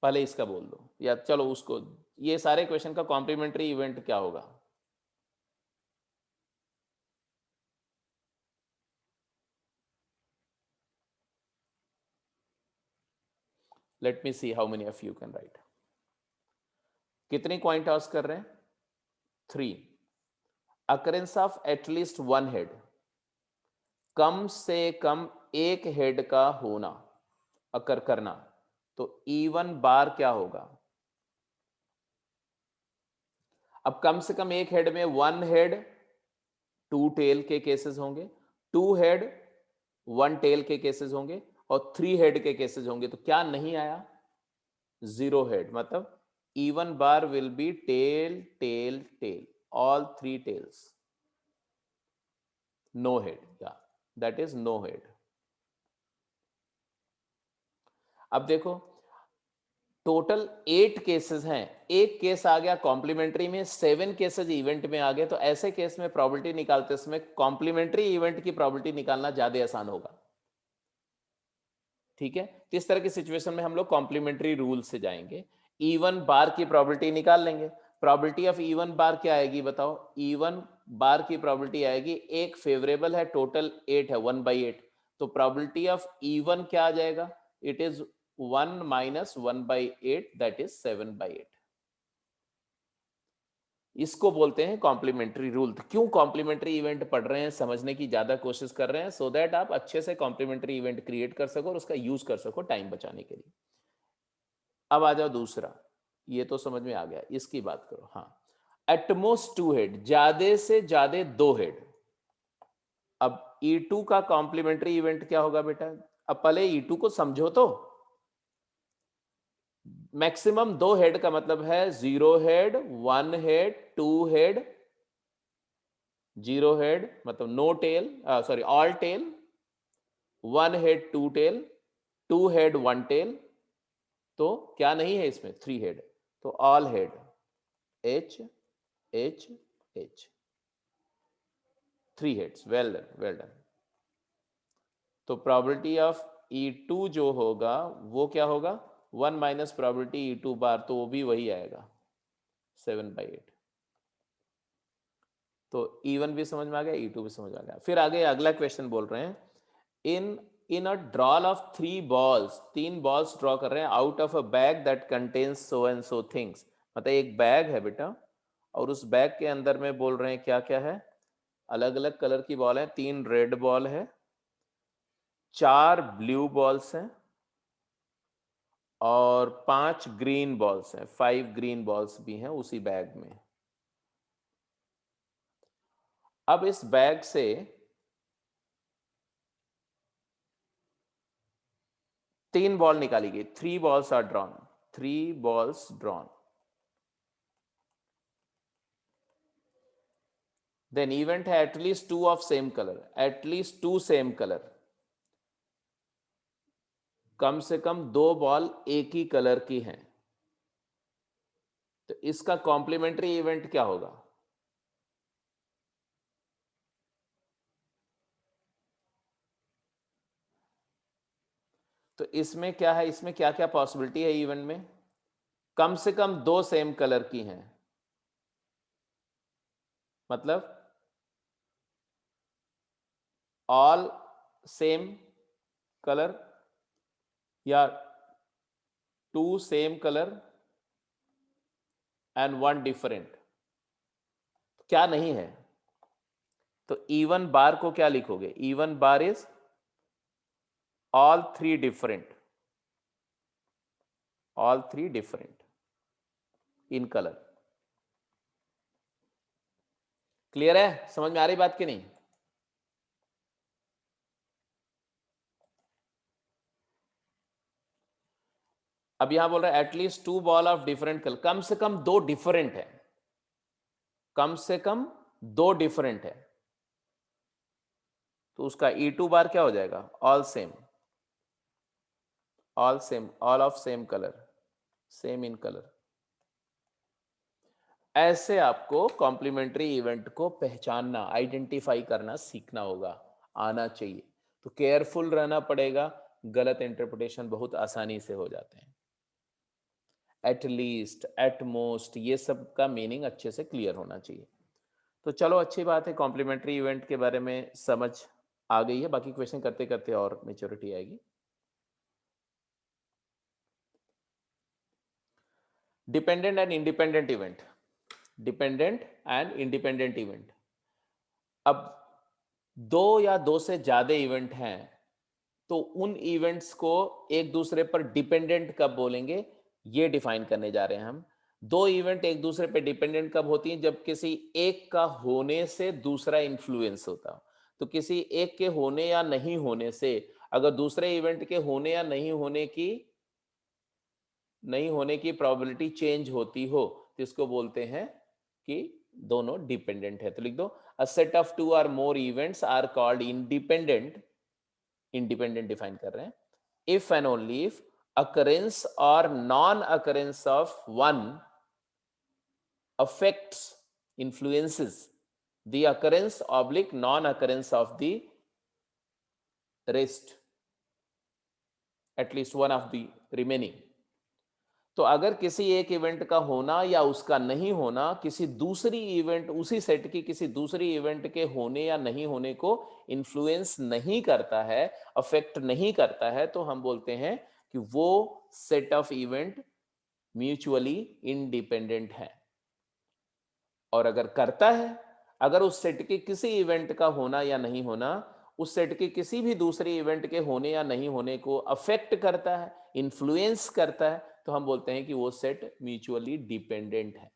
पहले इसका बोल दो, या चलो उसको, ये सारे क्वेश्चन का कॉम्प्लीमेंट्री इवेंट क्या होगा? Let me see how many of you can write. कितनी कॉइन टॉस कर रहे हैं? 3. अकरेंस ऑफ एटलीस्ट 1 हेड, कम से कम एक हेड का होना, अकर करना, तो इवन बार क्या होगा? अब कम से कम एक हेड में 1 हेड 2 टेल के केसेस होंगे, 2 हेड 1 टेल के केसेस होंगे, और 3 हेड के केसेस होंगे. तो क्या नहीं आया? 0 हेड. मतलब E one bar will be tail tail tail, all 3 tails. No head, या दैट इज नो हेड. अब देखो, टोटल 8 केसेस हैं, एक केस आ गया कॉम्प्लीमेंट्री में, 7 केसेस इवेंट में आ गए. तो ऐसे केस में प्रोबेबिलिटी निकालते समय कॉम्प्लीमेंट्री इवेंट की प्रोबेबिलिटी निकालना ज्यादा आसान होगा. ठीक है, तो इस तरह की सिचुएशन में हम लोग कॉम्प्लीमेंट्री रूल से जाएंगे. इवन बार की प्रोबेबिलिटी निकाल लेंगे. प्रोबेबिलिटी ऑफ इवन बार क्या आएगी बताओ? इवन बार की प्रोबेबिलिटी आएगी, एक फेवरेबल है, टोटल 8 है, 1/8. तो प्रोबेबिलिटी ऑफ इवन क्या आ जाएगा? It is 1 minus 1/8, that is 7/8. इसको बोलते हैं कॉम्प्लीमेंट्री रूल. क्यों कॉम्प्लीमेंट्री इवेंट पढ़ रहे हैं, समझने की ज्यादा कोशिश कर रहे हैं, सो दैट आप अच्छे से कॉम्प्लीमेंट्री इवेंट क्रिएट कर सको और उसका यूज कर सको टाइम बचाने के लिए. अब आ जाओ दूसरा, ये तो समझ में आ गया, इसकी बात करो. हाँ, एटमोस्ट 2 हेड, ज्यादा से ज्यादा 2 हेड. अब E2 का कॉम्प्लीमेंट्री इवेंट क्या होगा बेटा? अब पहले E2 को समझो. तो मैक्सिमम 2 हेड का मतलब है 0 हेड, 1 हेड, 2 हेड. 0 हेड मतलब no tail, sorry all tail. 1 head 2 tail, 2 head 1 tail. तो क्या नहीं है इसमें? 3 हेड. तो all head, H H H, 3 heads. Well done, well done. तो प्रोबेबिलिटी ऑफ E2 जो होगा वो क्या होगा? 1 माइनस प्रोबेबिलिटी E2 बार, तो वो भी वही आएगा, 7/8. तो E1 भी समझ में आ गया, E2 भी समझ में आ गया. फिर आगे अगला क्वेश्चन बोल रहे हैं, इन इन अ ड्रॉल ऑफ 3 बॉल्स, 3 बॉल्स ड्रॉ कर रहे हैं, out of a bag that contains so and so things. मतलब एक बैग है बेटा, और उस बैग के अंदर में बोल रहे हैं क्या क्या है? अलग अलग कलर की बॉल है. 3 रेड बॉल है, 4 ब्लू बॉल्स हैं, और 5 ग्रीन बॉल्स हैं. 5 ग्रीन बॉल्स भी हैं उसी बैग में. अब इस बैग से 3 बॉल निकाली गई. 3 balls are drawn, 3 balls drawn. Then event है at least 2 of same colour, at least 2 same colour. कम से कम 2 बॉल एक ही कलर की हैं. तो इसका कॉम्प्लीमेंट्री इवेंट क्या होगा? तो इसमें क्या है, इसमें क्या क्या पॉसिबिलिटी है इवेंट में? कम से कम 2 सेम कलर की हैं. मतलब ऑल सेम कलर, या 2 सेम कलर एंड 1 डिफरेंट. क्या नहीं है? तो इवन बार को क्या लिखोगे? Even bar is all 3 different, all 3 different in colour. Clear है? समझ में आ रही बात कि नहीं? अब यहां बोल रहा है at least 2 ball of different colour, कम से कम 2 डिफरेंट है, कम से कम 2 डिफरेंट है. तो उसका E2 बार क्या हो जाएगा? All same, all same, all of same colour, same in colour. ऐसे आपको कॉम्प्लीमेंट्री इवेंट को पहचानना, आइडेंटिफाई करना सीखना होगा, आना चाहिए। तो केयरफुल रहना पड़ेगा, गलत इंटरप्रिटेशन बहुत आसानी से हो जाते हैं। एट लीस्ट, एट मोस्ट, ये सब का मीनिंग अच्छे से क्लियर होना चाहिए। तो चलो अच्छी बात है, कॉम्प्लीमेंट्री इवेंट के बारे में समझ आ गई है। बाकी क्वेश्चन करते करते और मेच्योरिटी आएगी। Dependent and independent event, dependent and independent event. अब दो या दो से ज्यादा इवेंट हैं, तो उन इवेंट्स को एक दूसरे पर डिपेंडेंट कब बोलेंगे, ये डिफाइन करने जा रहे हैं हम। दो इवेंट एक दूसरे पर डिपेंडेंट कब होती हैं, जब किसी एक का होने से दूसरा इन्फ्लुएंस होता हो। तो किसी एक के होने या नहीं होने से अगर दूसरे इवेंट के होने या नहीं होने की प्रोबेबिलिटी चेंज होती हो, तो इसको बोलते हैं कि दोनों डिपेंडेंट है। तो लिख दो, a set of two or more events are called independent. Independent define कर रहे हैं if and only if occurrence or non-occurrence of one affects, influences the occurrence oblique non-occurrence of the rest, at least one of the remaining। तो अगर किसी एक event का होना या उसका नहीं होना किसी दूसरी इवेंट, उसी सेट की किसी दूसरी इवेंट के होने या नहीं होने को इन्फ्लुएंस नहीं करता है, अफेक्ट नहीं करता है, तो हम बोलते हैं कि वो set of event mutually independent है। और अगर करता है, अगर उस सेट के किसी इवेंट का होना या नहीं होना उस सेट के किसी भी दूसरे इवेंट के होने या नहीं होने को अफेक्ट करता है, इन्फ्लुएंस करता है, तो हम बोलते हैं कि वो सेट म्यूचुअली डिपेंडेंट है।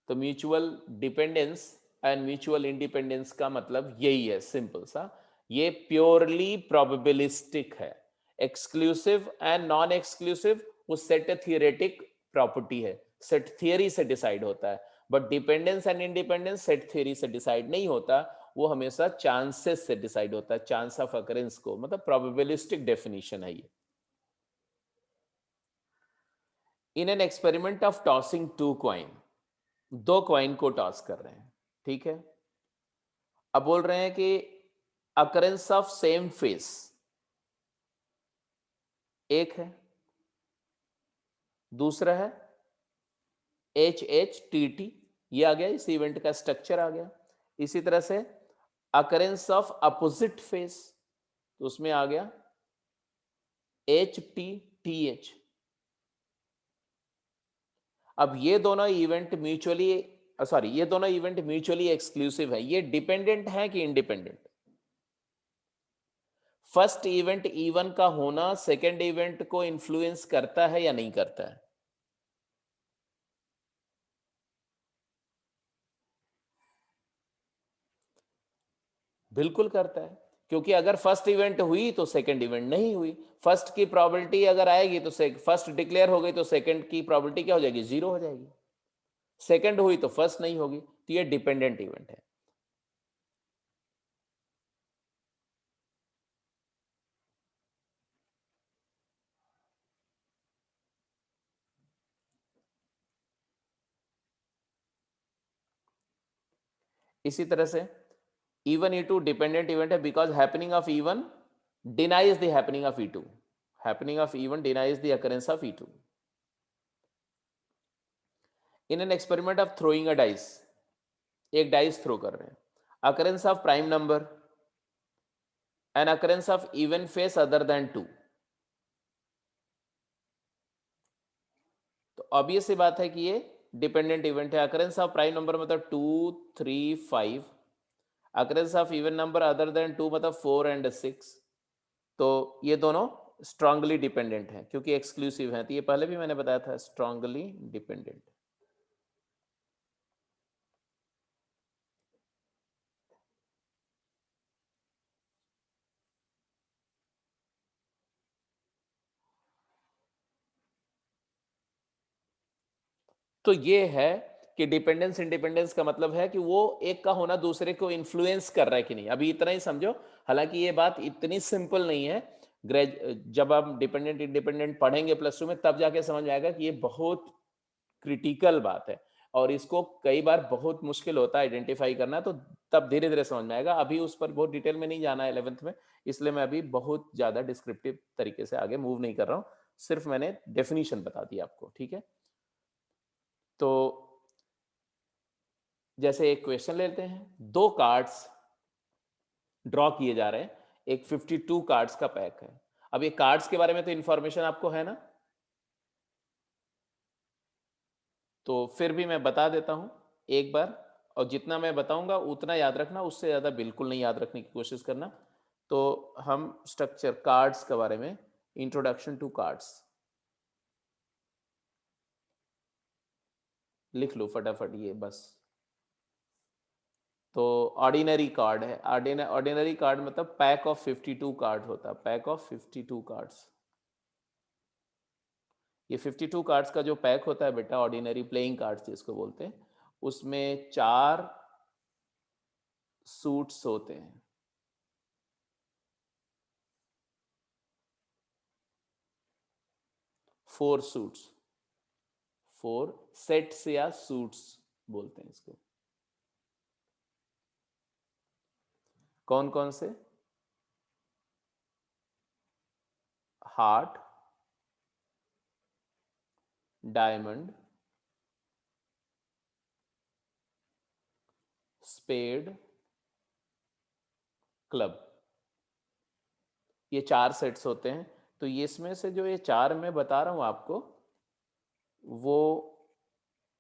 तो mutual dependence and mutual independence का मतलब यही है, सिंपल सा। ये प्योरली प्रोबेबिलिस्टिक है। एक्सक्लूसिव एंड नॉन एक्सक्लूसिव वो सेट थियोरेटिक प्रॉपर्टी है, सेट थियरी से डिसाइड होता है। But dependence and independence set theory से डिसाइड नहीं होता, वो हमेशा चांसेस से डिसाइड होता है, चांस ऑफ अकरेंस को, मतलब प्रोबेबिलिस्टिक डेफिनेशन है ये। In an experiment of tossing two coin, दो कॉइन को टॉस कर रहे हैं, ठीक है। अब बोल रहे हैं कि अकरेंस ऑफ सेम फेस एक है, दूसरा है HHTT, ये आ गया, इस इवेंट का स्ट्रक्चर आ गया। इसी तरह से अकरेंस ऑफ अपोजिट फेस, तो उसमें आ गया HTTH। अब ये दोनों इवेंट म्यूचुअली एक्सक्लूसिव है। ये डिपेंडेंट है कि इंडिपेंडेंट? फर्स्ट इवेंट E1 का होना सेकेंड इवेंट को इन्फ्लुएंस करता है या नहीं करता है? बिल्कुल करता है, क्योंकि अगर फर्स्ट इवेंट हुई तो सेकंड इवेंट नहीं हुई। फर्स्ट की प्रोबेबिलिटी अगर आएगी तो फर्स्ट डिक्लेयर हो गई तो सेकंड की प्रोबेबिलिटी क्या हो जाएगी? जीरो हो जाएगी। सेकंड हुई तो फर्स्ट नहीं होगी, तो ये डिपेंडेंट इवेंट है। इसी तरह से E1 E2 डिपेंडेंट इवेंट है because happening of E1 denies the happening of E2। Happening of E1 denies the occurrence of E2। In an experiment of throwing a dice, एक डाइस थ्रो कर रहे हैं, occurrence of prime number and occurrence of even face other than 2। तो obvious सी बात है कि ये डिपेंडेंट इवेंट है। अकरेंस ऑफ प्राइम नंबर मतलब 2 3 5, occurrence of even number other than 2 मतलब 4 एंड 6। तो ये दोनों स्ट्रांगली डिपेंडेंट हैं क्योंकि एक्सक्लूसिव हैं। तो ये पहले भी मैंने बताया था, स्ट्रांगली डिपेंडेंट। तो ये है कि डिपेंडेंस इंडिपेंडेंस का मतलब है कि वो एक का होना दूसरे को इन्फ्लुएंस कर रहा है कि नहीं। अभी इतना ही समझो, हालांकि ये बात इतनी सिंपल नहीं है। जब आप डिपेंडेंट इंडिपेंडेंट पढ़ेंगे प्लस टू में तब जाके समझ में आएगा कि ये बहुत क्रिटिकल बात है और इसको कई बार बहुत मुश्किल होता है आइडेंटिफाई करना, तो तब धीरे धीरे समझ में आएगा। अभी उस पर बहुत डिटेल में नहीं जाना है 11th में, इसलिए मैं अभी बहुत ज्यादा डिस्क्रिप्टिव तरीके से आगे मूव नहीं कर रहा हूँ, सिर्फ मैंने डेफिनेशन बता दी आपको, ठीक है। तो जैसे एक क्वेश्चन लेते हैं, दो कार्ड्स ड्रॉ किए जा रहे हैं, एक 52 कार्ड्स का पैक है। अब ये कार्ड्स के बारे में तो इंफॉर्मेशन आपको है ना, तो फिर भी मैं बता देता हूं एक बार, और जितना मैं बताऊंगा उतना याद रखना, उससे ज्यादा बिल्कुल नहीं याद रखने की कोशिश करना। तो हम स्ट्रक्चर कार्ड्स के बारे में, इंट्रोडक्शन टू कार्ड्स लिख लो फटाफट ये बस। तो ऑर्डिनरी कार्ड है, ऑर्डिनरी कार्ड मतलब पैक ऑफ 52 कार्ड होता है, पैक ऑफ 52 कार्ड्स। ये 52 कार्ड्स का जो पैक होता है बेटा, ऑर्डिनरी प्लेइंग कार्ड्स जिसको बोलते हैं, उसमें 4 सूट्स होते हैं। 4 सूट्स, 4 सेट्स या सूट्स बोलते हैं इसको। कौन कौन से? हार्ट, डायमंड, स्पेड, क्लब, ये 4 सेट्स होते हैं। तो ये इसमें से जो ये 4 मैं बता रहा हूं आपको, वो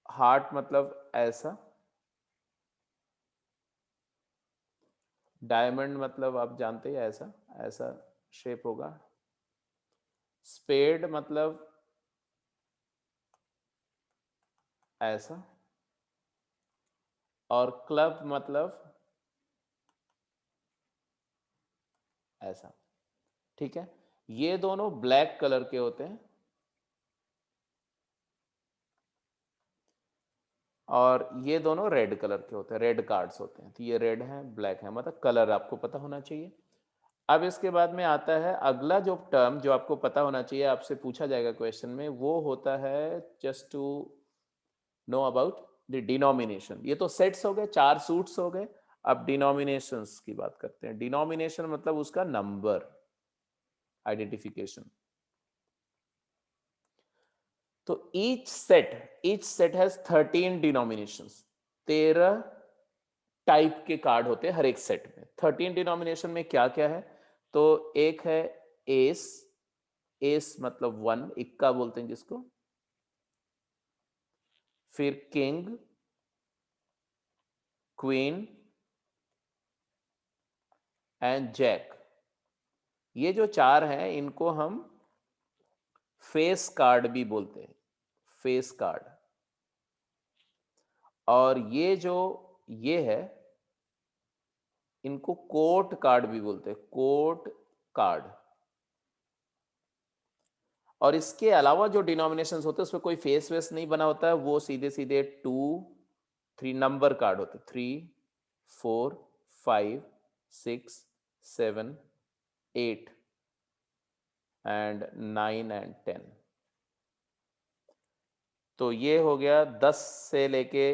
हार्ट मतलब ऐसा, डायमंड मतलब आप जानते हैं ऐसा, ऐसा शेप होगा, स्पेड मतलब ऐसा, और क्लब मतलब ऐसा, ठीक है। ये दोनों ब्लैक कलर के होते हैं और ये दोनों रेड कलर के होते हैं, रेड कार्ड्स होते हैं। तो ये रेड है, ब्लैक है, मतलब कलर आपको पता होना चाहिए। अब इसके बाद में आता है अगला जो टर्म जो आपको पता होना चाहिए, आपसे पूछा जाएगा क्वेश्चन में, वो होता है just to know about the denomination. ये तो सेट्स हो गए, 4 सूट्स हो गए। अब डिनोमिनेशंस की बात करते हैं। डिनोमिनेशन मतलब उसका नंबर, आइडेंटिफिकेशन। तो each set has 13 denominations, 13 type के कार्ड होते हैं हर एक सेट में। 13 डिनोमिनेशन में क्या क्या है? तो एक है एस, एस मतलब 1, इक्का बोलते हैं जिसको। फिर किंग, क्वीन एंड जैक। ये जो 4 हैं इनको हम फेस कार्ड भी बोलते हैं, फेस कार्ड। और ये जो ये है, इनको कोर्ट कार्ड भी बोलते हैं, कोर्ट कार्ड। और इसके अलावा जो डिनोमिनेशंस होते हैं उसमें कोई फेस वेस नहीं बना होता है, वो सीधे सीधे 2 3 नंबर कार्ड होते हैं, 3 4 5 6 7 8 एंड 9 एंड 10। तो ये हो गया 10 से लेके,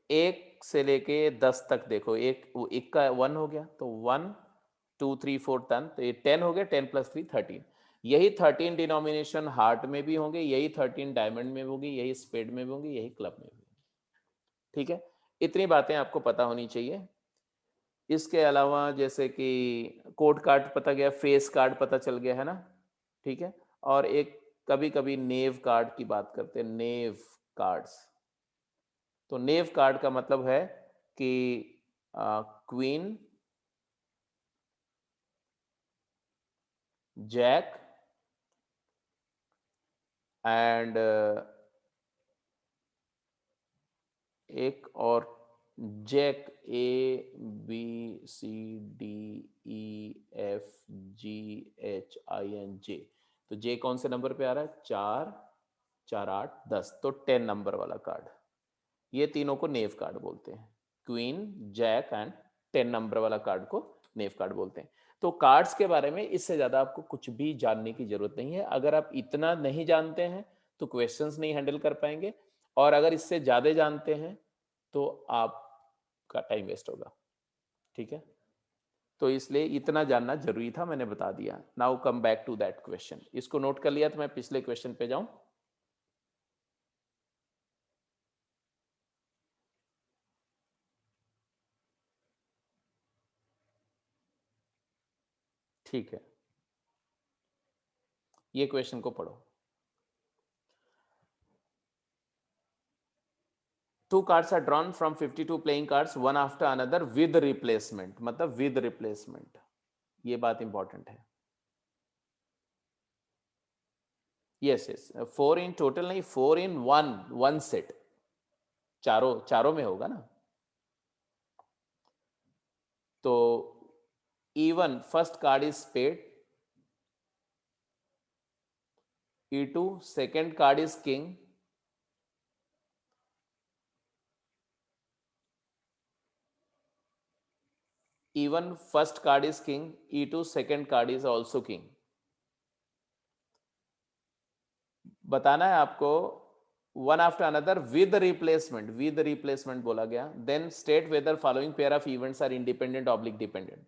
1 से लेके 10 तक। देखो एक का 1 हो गया, तो 1 2 3 4 10, तो ये 10 हो गया, 10 + 3 13। यही 13 डिनोमिनेशन हार्ट में भी होंगे, यही 13 डायमंड में होंगी, यही स्पेड में भी होंगी, यही क्लब में भी। ठीक है, इतनी बातें आपको पता होनी चाहिए। इसके अलावा जैसे कि कोड कार्ड पता गया, फेस कार्ड पता चल गया है ना, ठीक है। और एक कभी कभी नेव कार्ड की बात करते हैं, नेव कार्ड्स। तो नेव कार्ड का मतलब है कि क्वीन, जैक एंड एक और जैक, ABCDEFGHINJ। तो जे कौन से नंबर पे आ रहा है? 4 4 8 10, तो 10 नंबर वाला कार्ड। ये तीनों को नेव कार्ड बोलते हैं, क्वीन, जैक एंड 10 नंबर वाला कार्ड को नेव कार्ड बोलते हैं। तो कार्ड्स के बारे में इससे ज्यादा आपको कुछ भी जानने की जरूरत नहीं है। अगर आप इतना नहीं जानते हैं तो क्वेश्चंस नहीं हैंडल कर पाएंगे। और अगर इससे ज्यादा जानते हैं तो आपका टाइम वेस्ट होगा, ठीक है। तो इसलिए इतना जानना जरूरी था, मैंने बता दिया। Now come back to that question. इसको नोट कर लिया तो मैं पिछले क्वेश्चन पे जाऊं। ठीक है, ये क्वेश्चन को पढ़ो। Two cards are drawn from 52 playing cards one after another with replacement, मतलब विद रिप्लेसमेंट, ये बात इंपॉर्टेंट है। यस यस, 4 इन टोटल नहीं, 4 इन वन सेट, चारों चारों में होगा ना। तो E1 first card is spade, E2 second card is king, E1 first card is king, E2 second card is also king. बताना है आपको one after another with replacement बोला गया। Then state whether following pair of events are independent oblique dependent.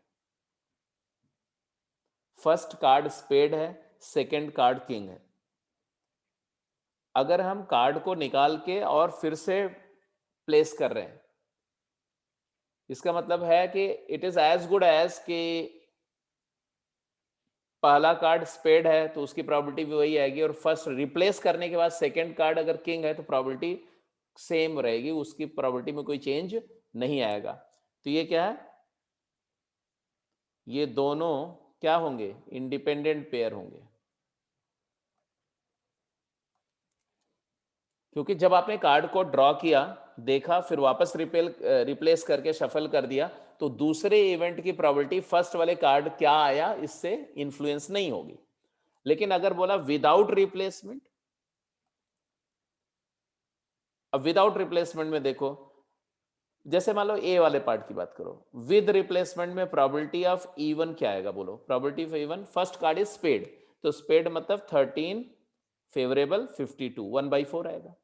First card spade है, second card king है। अगर हम card को निकाल के और फिर से प्लेस कर रहे हैं, इसका मतलब है कि it is as good as कि पहला कार्ड स्पेड है तो उसकी प्रोबेबिलिटी भी वही आएगी, और फर्स्ट रिप्लेस करने के बाद सेकंड कार्ड अगर किंग है तो प्रोबेबिलिटी सेम रहेगी, उसकी प्रोबेबिलिटी में कोई चेंज नहीं आएगा। तो ये क्या है, ये दोनों क्या होंगे, इंडिपेंडेंट पेयर होंगे। क्योंकि जब आपने कार्ड को ड्रॉ किया, देखा, फिर वापस रिप्लेस करके शफल कर दिया, तो दूसरे इवेंट की प्रोबेबिलिटी फर्स्ट वाले कार्ड क्या आया इससे इंफ्लुएंस नहीं होगी। लेकिन अगर बोला विदाउट रिप्लेसमेंट, अब विदाउट रिप्लेसमेंट में देखो, जैसे मान लो ए वाले पार्ट की बात करो, विद रिप्लेसमेंट में प्रोबेबिलिटी ऑफ इवन क्या आएगा, बोलो probability of E one, first card is spade, तो स्पेड मतलब 13 फेवरेबल 52, 1/4 आएगा।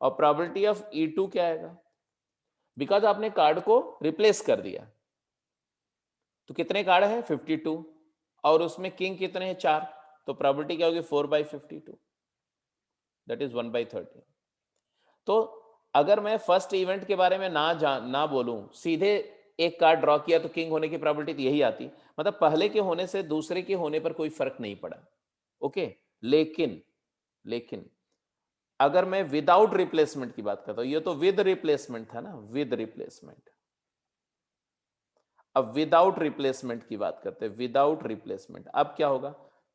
और प्रोबेबिलिटी ऑफ E2 क्या आएगा, बिकॉज आपने कार्ड को रिप्लेस कर दिया, तो कितने कार्ड है 52, और उसमें किंग कितने हैं 4, तो प्रोबेबिलिटी क्या होगी 4/52, दैट इज 1/13। तो अगर मैं फर्स्ट इवेंट के बारे में ना बोलूं, सीधे एक कार्ड ड्रॉ किया तो किंग होने की प्रोबेबिलिटी तो यही आती, मतलब पहले के होने से दूसरे के होने पर कोई फर्क नहीं पड़ा। ओके, लेकिन लेकिन अगर मैं विदाउट रिप्लेसमेंट की बात करता हूं, ये तो विद रिप्लेसमेंट था ना, विद रिप्लेसमेंट। अब विदाउट रिप्लेसमेंट की बात करते हैं, विदाउट रिप्लेसमेंट अब क्या होगा,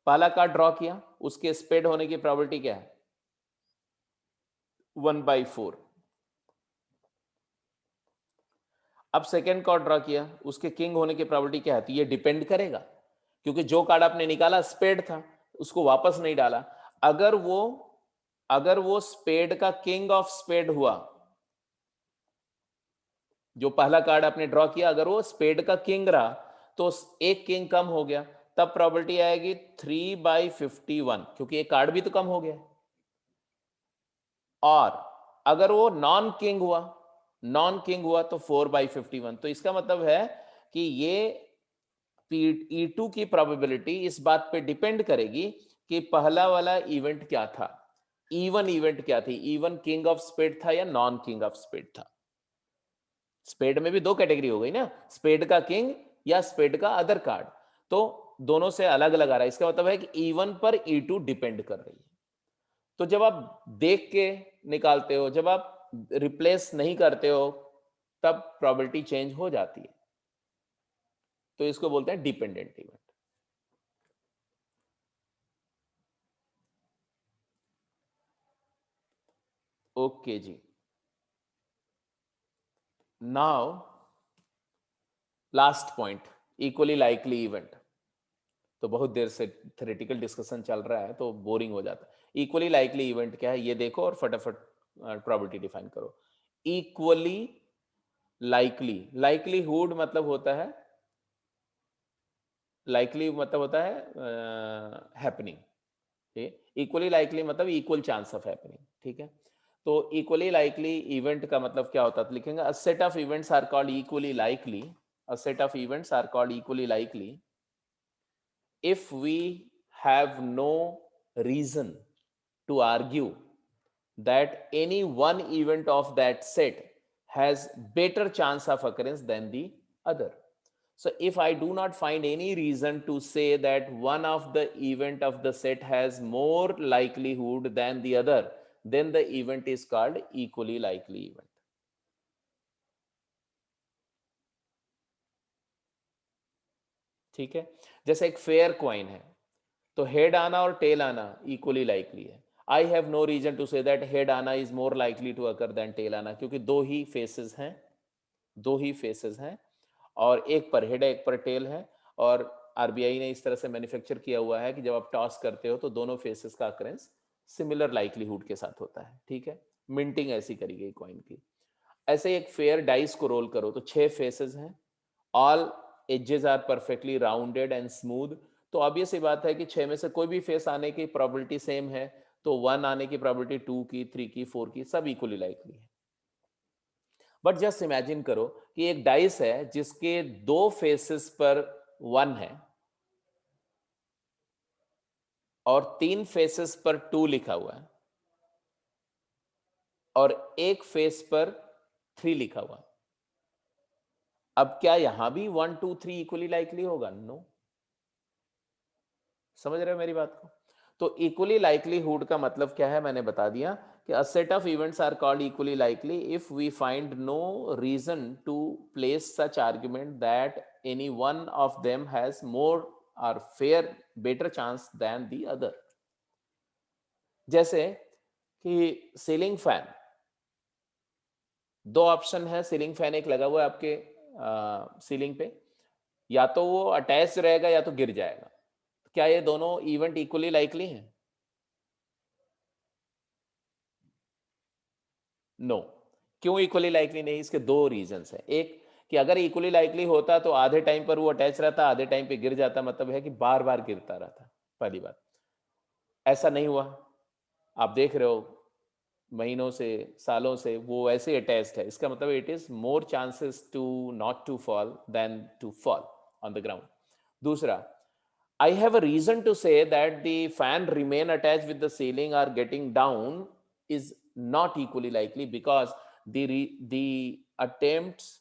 पहला कार्ड ड्रॉ किया, उसके स्पेड होने की प्रोबेबिलिटी क्या है 1/4। अब सेकेंड कार्ड ड्रॉ किया, उसके किंग होने की प्रोबेबिलिटी क्या है, तो ये डिपेंड करेगा, क्योंकि जो कार्ड आपने निकाला स्पेड था, उसको वापस नहीं डाला। अगर वो अगर वो स्पेड का किंग ऑफ स्पेड हुआ, जो पहला कार्ड आपने ड्रॉ किया अगर वो स्पेड का किंग रहा, तो एक किंग कम हो गया, तब प्रोबेबिलिटी आएगी 3/51, क्योंकि एक कार्ड भी तो कम हो गया। और अगर वो नॉन किंग हुआ तो 4/51। तो इसका मतलब है कि ये E2 की प्रोबेबिलिटी इस बात पे डिपेंड करेगी कि पहला वाला इवेंट क्या था, इवन इवेंट क्या थी, इवन किंग ऑफ स्पेड था या नॉन किंग ऑफ स्पेड था। स्पेड में भी दो कैटेगरी हो गई ना, स्पेड का किंग या स्पेड का अदर कार्ड, तो दोनों से अलग अलग आ रहा है। इसका मतलब है कि E1 पर E2 डिपेंड कर रही है। तो जब आप देख के निकालते हो, जब आप रिप्लेस नहीं करते हो, तब प्रोबेबिलिटी चेंज हो जाती है, तो इसको बोलते हैं डिपेंडेंट इवेंट। ओके जी, now last point, equally likely event. तो बहुत देर से थ्योरेटिकल डिस्कशन चल रहा है तो बोरिंग हो जाता है। इक्वली लाइकली इवेंट क्या है ये देखो और फटाफट प्रोबेबिलिटी डिफाइन करो। इक्वली लाइकली, लाइकलीहुड मतलब होता है, लाइकली मतलब होता है हैपनिंग, ठीक है। इक्वली लाइकली मतलब इक्वल चांस ऑफ हैपनिंग, ठीक है। तो इक्वली लाइकली इवेंट का मतलब क्या होता है, तो लिखेंगे a set of events are called equally likely, a set of events are called equally likely if we have no reason to argue that any one event of that set has better chance of occurrence than the other. So if I do not find any reason to say that one of the event of the set has more likelihood than the other, then the event is called equally likely event. ठीक है, जैसे एक fair coin है, तो head आना और tell आना equally likely है. I have no reason to say that head आना is more likely to occur than tail आना, क्योंकि दो ही फेसेस हैं, दो ही फेसेस हैं, और एक पर हेड है एक पर टेल है. और आरबीआई ने इस तरह से मैन्युफैक्चर किया हुआ है कि जब आप टॉस करते हो तो दोनों फेसेस का अकरेंस सिमिलर लाइकलीहुड के साथ होता है. ठीक है, मिंटिंग ऐसी करी गई कॉइन की. ऐसे एक फेयर डाइस को रोल करो तो 6 फेसेस हैं, all edges are perfectly rounded and smooth. तो ऑब्वियस सी बात है कि 6 में से कोई भी फेस आने की प्रोबेबिलिटी सेम है, तो 1 आने की प्रोबेबिलिटी 2 की, 3 की, 4 की, सब इक्वली लाइकली है. बट जस्ट इमेजिन करो कि एक डाइस है जिसके 2 फेसेस पर 1 है और 3 फेसेस पर 2 लिखा हुआ है और एक फेस पर 3 लिखा हुआ है. अब क्या यहां भी 1 2 3 इक्वली लाइकली होगा? नो. समझ रहे हो मेरी बात को? तो इक्वली लाइकलीहुड का मतलब क्या है, मैंने बता दिया कि a set of events are called equally likely if we find no reason to place such argument that any one of them has more और fair better chance than the other. जैसे कि सीलिंग फैन, दो option है. Ceiling fan एक लगा हुआ है आपके सीलिंग पे, या तो वो अटैच रहेगा या तो गिर जाएगा. क्या ये दोनों इवेंट इक्वली लाइकली हैं? नो. क्यों इक्वली लाइकली नहीं? इसके दो रीजंस हैं. एक कि अगर इक्वली लाइकली होता तो आधे टाइम पर वो अटैच रहता, आधे टाइम पे गिर जाता, मतलब है कि बार बार गिरता रहता. पहली बात, ऐसा नहीं हुआ. आप देख रहे हो महीनों से, सालों से वो ऐसे अटैच्ड है. इसका मतलब it is more chances to not to fall than to fall on the ground. दूसरा, I have a reason to say that the fan remain attached with the ceiling or getting down is not equally likely because the attempts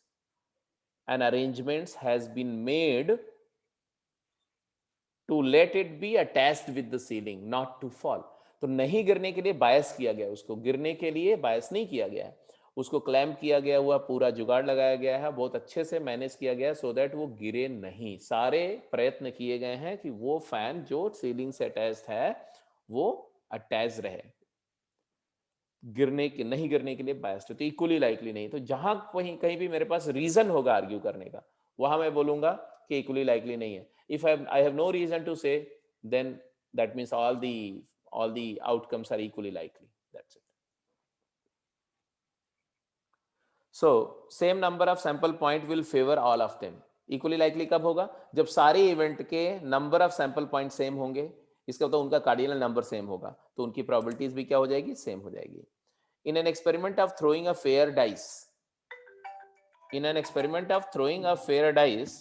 and arrangements has been made to let it be attached with the ceiling not to fall. तो नहीं गिरने के लिए बायस किया गया, उसको गिरने के लिए बायस नहीं किया गया है, उसको क्लैम्प किया गया हुआ, पूरा जुगाड़ लगाया गया है, बहुत अच्छे से मैनेज किया गया है सो दैट वो गिरे नहीं. सारे प्रयत्न किए गए हैं कि वो फैन जो सीलिंग से अटैच्ड है वो अटैच रहे, गिरने के नहीं गिरने के लिए बायस्ड. तो इक्वली लाइकली नहीं. तो जहां कहीं कहीं भी मेरे पास रीजन होगा आर्ग्यू करने का, वहां मैं बोलूंगा कि इक्वली लाइकली नहीं है. If I have no reason to say, then that means all the outcomes are equally likely. That's it. So same number of sample point will favour all of them. Equally likely कब होगा? जब सारे event के number of sample point same होंगे. इसका मतलब उनका cardinal number same होगा, तो उनकी प्रोबेबिलिटीज भी क्या हो जाएगी? सेम हो जाएगी. In an experiment of throwing a fair dice, in an experiment of throwing a fair dice,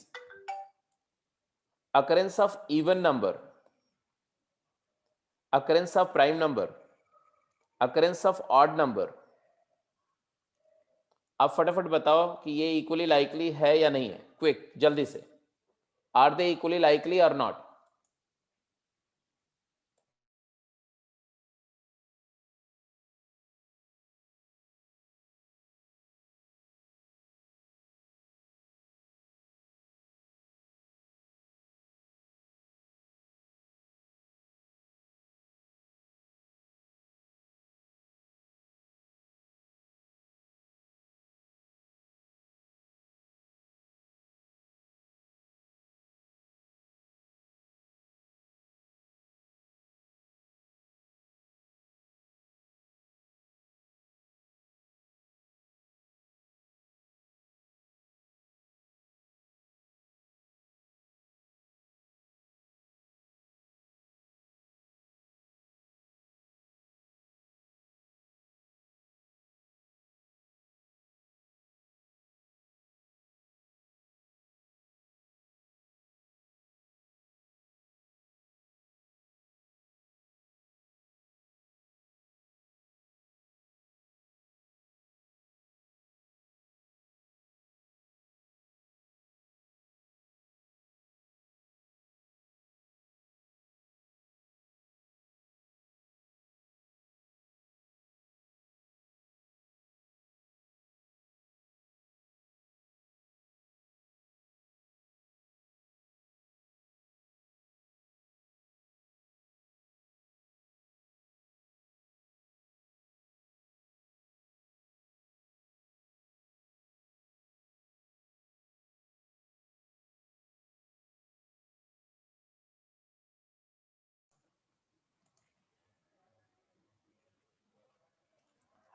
occurrence of even number, occurrence of prime number, occurrence of odd number. आप फटाफट बताओ कि ये इक्वली लाइकली है या नहीं है. क्विक, जल्दी से. आर दे इक्वली लाइकली और नॉट?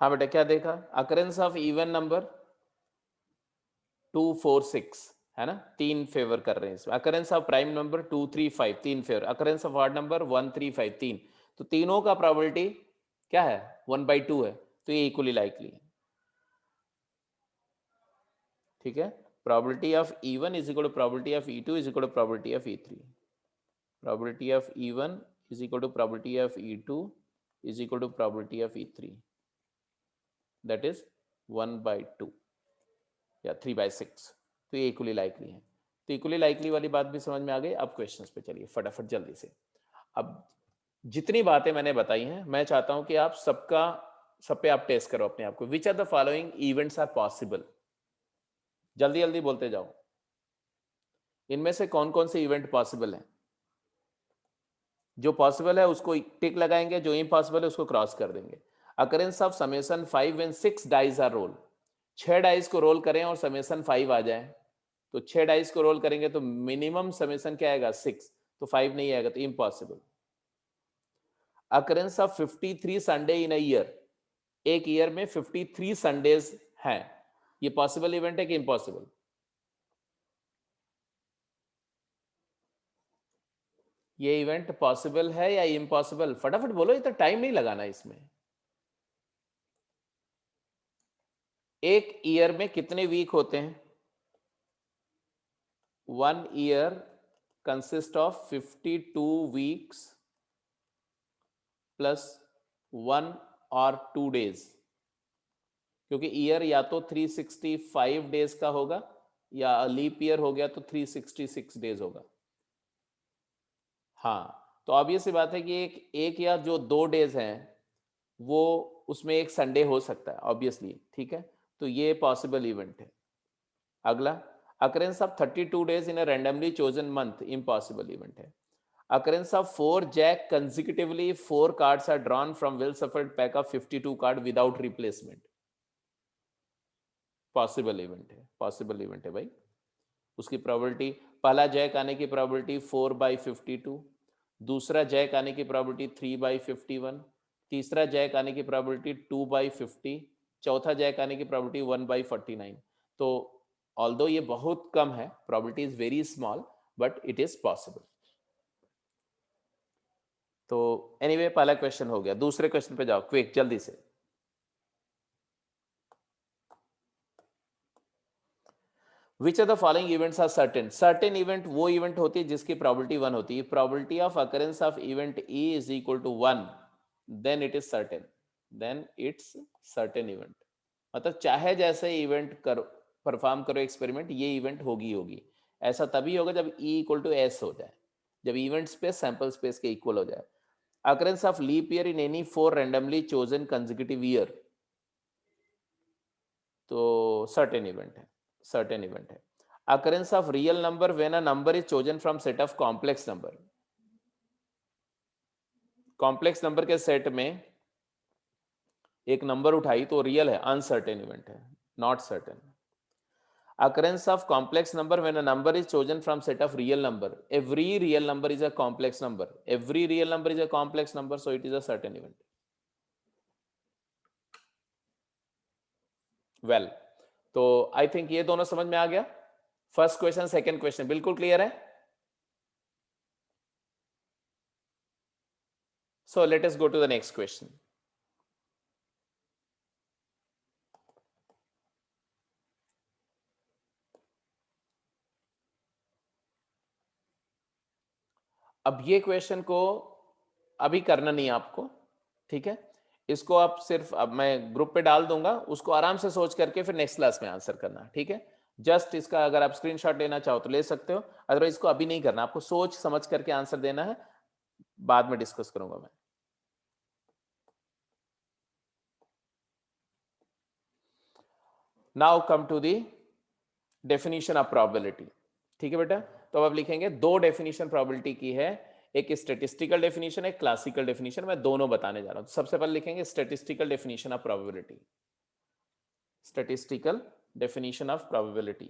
हाँ बेटा क्या देखा, अकरेंस ऑफ इवन नंबर 2 4 6 है ना, 3 फेवर कर रहे हैं इसमें। Occurrence of prime number 2 3 5 3 favour. Occurrence of odd number 1 3 5 3। तो तीनों का प्रोबेबिलिटी क्या है, 1/2 है, तो ये इक्वली लाइकली है। ठीक है, probability of E1 is equal to probability of E2 is equal to probability of E3। Probability of E1 is equal to probability of E2 is equal to probability of E3, that is 1/2 या 3/6। तो ये equally likely है। तो equally likely वाली बात भी समझ में आ गई। अब क्वेश्चंस पे चलिए फटाफट जल्दी से। अब जितनी बातें मैंने बताई हैं, मैं चाहता हूं कि आप सब पे आप टेस्ट करो अपने आप को। Which are the following events are possible, जल्दी जल्दी बोलते जाओ। इनमें से कौन कौन से इवेंट पॉसिबल हैं? जो पॉसिबल है उसको टिक लगाएंगे, जो इम्पॉसिबल है उसको क्रॉस कर देंगे। Occurrence of summation 5 when 6 dice are roll. 6 dice को रोल करें और समेशन 5 आ जाए, तो 6 डाइज को रोल करेंगे तो मिनिमम समेशन क्या आएगा, 6, तो 5 नहीं आएगा, तो impossible. Occurrence of 53 Sunday in a year, एक ईयर में 53 संडेज हैं, ये पॉसिबल इवेंट है कि इम्पॉसिबल? ये इवेंट पॉसिबल है या इम्पॉसिबल? फटाफट बोलो, इतना टाइम नहीं लगाना इसमें। एक ईयर में कितने वीक होते हैं? 1 year consist of 52 weeks plus 1 और 2 डेज, क्योंकि ईयर या तो 365 डेज का होगा या लीप ईयर हो गया तो 366 डेज होगा। हाँ, तो अब ये सी बात है कि एक या जो 2 डेज हैं वो उसमें एक संडे हो सकता है ऑब्वियसली। ठीक है, तो ये पॉसिबल इवेंट है। अगला, occurrence of 32 days in a randomly chosen month, impossible event है। Occurrence of 4 jack consecutively 4 cards are drawn from well shuffled pack of 52 card without replacement, possible event है। पॉसिबल इवेंट है भाई। उसकी probability, पहला Jack आने की probability 4/52, दूसरा Jack आने की प्रोबेबिलिटी 3/51, तीसरा जैक आने की प्रोबेबिलिटी 2/50, चौथा जैक आने की प्रोबेबिलिटी 1/49। तो ऑल्दो ये बहुत कम है, probability is very small, but it is possible. तो एनीवे पहला क्वेश्चन हो गया। दूसरे क्वेश्चन पे जाओ क्विक जल्दी से। Which are the following events are certain? Certain event वो इवेंट होती है जिसकी प्रोबेबिलिटी 1 होती है। Probability of occurrence of event E is equal to 1, then it is certain, then it's certain event. मतलब चाहे जैसे इवेंट करो, परफॉर्म करो एक्सपेरिमेंट, ये इवेंट होगी होगी। ऐसा तभी होगा जब ई इक्वल टू एस हो जाए, जब इवेंट स्पेस सैंपल स्पेस के इक्वल हो जाए। Occurrence of leap year in any 4 randomly chosen consecutive year, तो सर्टेन इवेंट है, सर्टेन इवेंट है। Occurrence of real number when a number is chosen from set of complex number, complex number के set में एक number उठाई तो real है, uncertain event है, not certain. Occurrence of complex number when a number is chosen from set of real number, every real number is a complex number, every real number is a complex number, so it is a certain event. Well, तो I think ये दोनों समझ में आ गया। First question second question बिल्कुल clear है। So let us go to the next question. अब ये क्वेश्चन को अभी करना नहीं आपको, ठीक है, इसको आप सिर्फ, अब मैं ग्रुप पे डाल दूंगा, उसको आराम से सोच करके फिर नेक्स्ट क्लास में आंसर करना, ठीक है। जस्ट इसका अगर आप स्क्रीनशॉट लेना चाहो तो ले सकते हो, अदरवाइज इसको अभी नहीं करना, आपको सोच समझ करके आंसर देना है, बाद में डिस्कस करूंगा मैं। Now come to the definition of probability. ठीक है बेटा, तो अब आप लिखेंगे दो डेफिनेशन प्रोबेबिलिटी की है, एक स्टैटिस्टिकल डेफिनेशन, एक क्लासिकल डेफिनेशन, मैं दोनों बताने जा रहा हूं। तो सबसे पहले लिखेंगे statistical definition of probability, statistical definition of probability.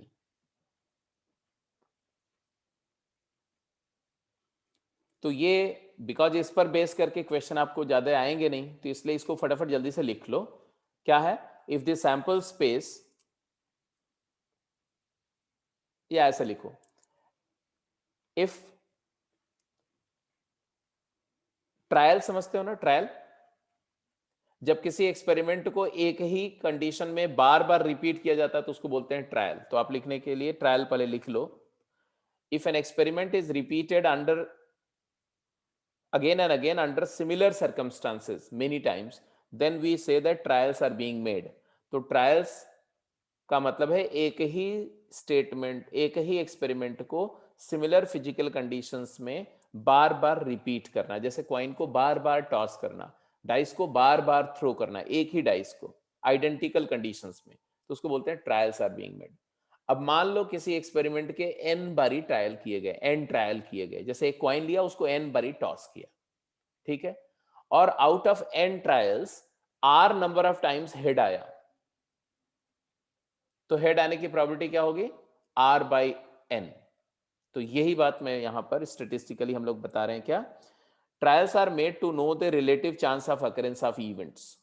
तो ये बिकॉज इस पर बेस करके क्वेश्चन आपको ज्यादा आएंगे नहीं, तो इसलिए इसको फटाफट जल्दी से लिख लो। क्या है? इफ द सैंपल स्पेस, या ऐसा लिखो, इफ ट्रायल समझते हो ना, ट्रायल, जब किसी एक्सपेरिमेंट को एक ही कंडीशन में बार बार रिपीट किया जाता है तो उसको बोलते हैं ट्रायल। तो आप लिखने के लिए ट्रायल पहले लिख लो। If an experiment is repeated under again and again under similar circumstances many times, then we say that trials are being made। तो trials का मतलब है एक ही स्टेटमेंट, एक ही एक्सपेरिमेंट को सिमिलर फिजिकल कंडीशंस में बार बार रिपीट करना, जैसे कॉइन को बार बार टॉस करना, डाइस को बार बार थ्रो करना, एक ही डाइस को आइडेंटिकल कंडीशंस में, तो उसको बोलते हैं ट्रायल्स आर बीइंग मेड। अब मान लो किसी एक्सपेरिमेंट के एन बारी ट्रायल किए गए, एन ट्रायल किए गए, जैसे एक कॉइन लिया, उसको एन बारी टॉस किया, ठीक है, और out of n trials r number of times head आया, तो हेड आने की प्रोबेबिलिटी क्या होगी? R by n. तो यही बात मैं यहां पर स्टेटिस्टिकली हम लोग बता रहे हैं। क्या? Trials are made to know the relative chance of occurrence of events.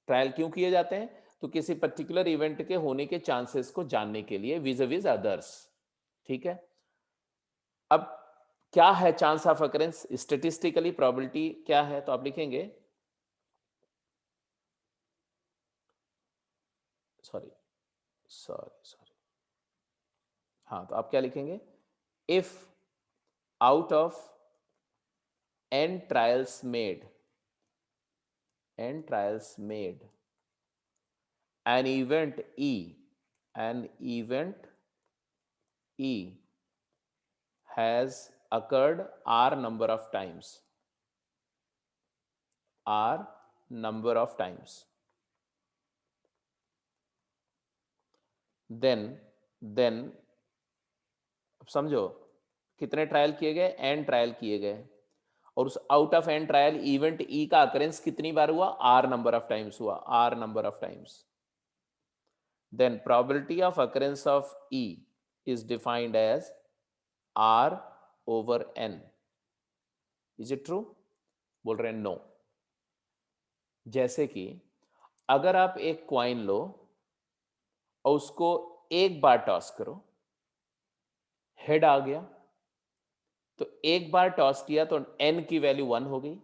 Trial क्यों किए जाते हैं? तो किसी पर्टिकुलर इवेंट के होने के चांसेस को जानने के लिए विज विज अदर्स, ठीक है। अब क्या है chance of occurrence? Statistically probability क्या है? तो आप लिखेंगे, सॉरी सॉरी सॉरी, हाँ, तो आप क्या लिखेंगे? If out of n trials made, an event E, an event E has occurred R number of times, R number of times, then अब समझो कितने ट्रायल किए गए? n ट्रायल किए गए, और उस out of n trial event E का अकरेंस कितनी बार हुआ? R नंबर ऑफ टाइम्स हुआ, R number of times. Then probability of occurrence of E is defined as R over N। Is it true? बोल रहे हैं नो। जैसे कि अगर आप एक क्वाइन लो और उसको एक बार टॉस करो, हेड आ गया, तो एक बार टॉस किया तो N की वैल्यू 1 हो गई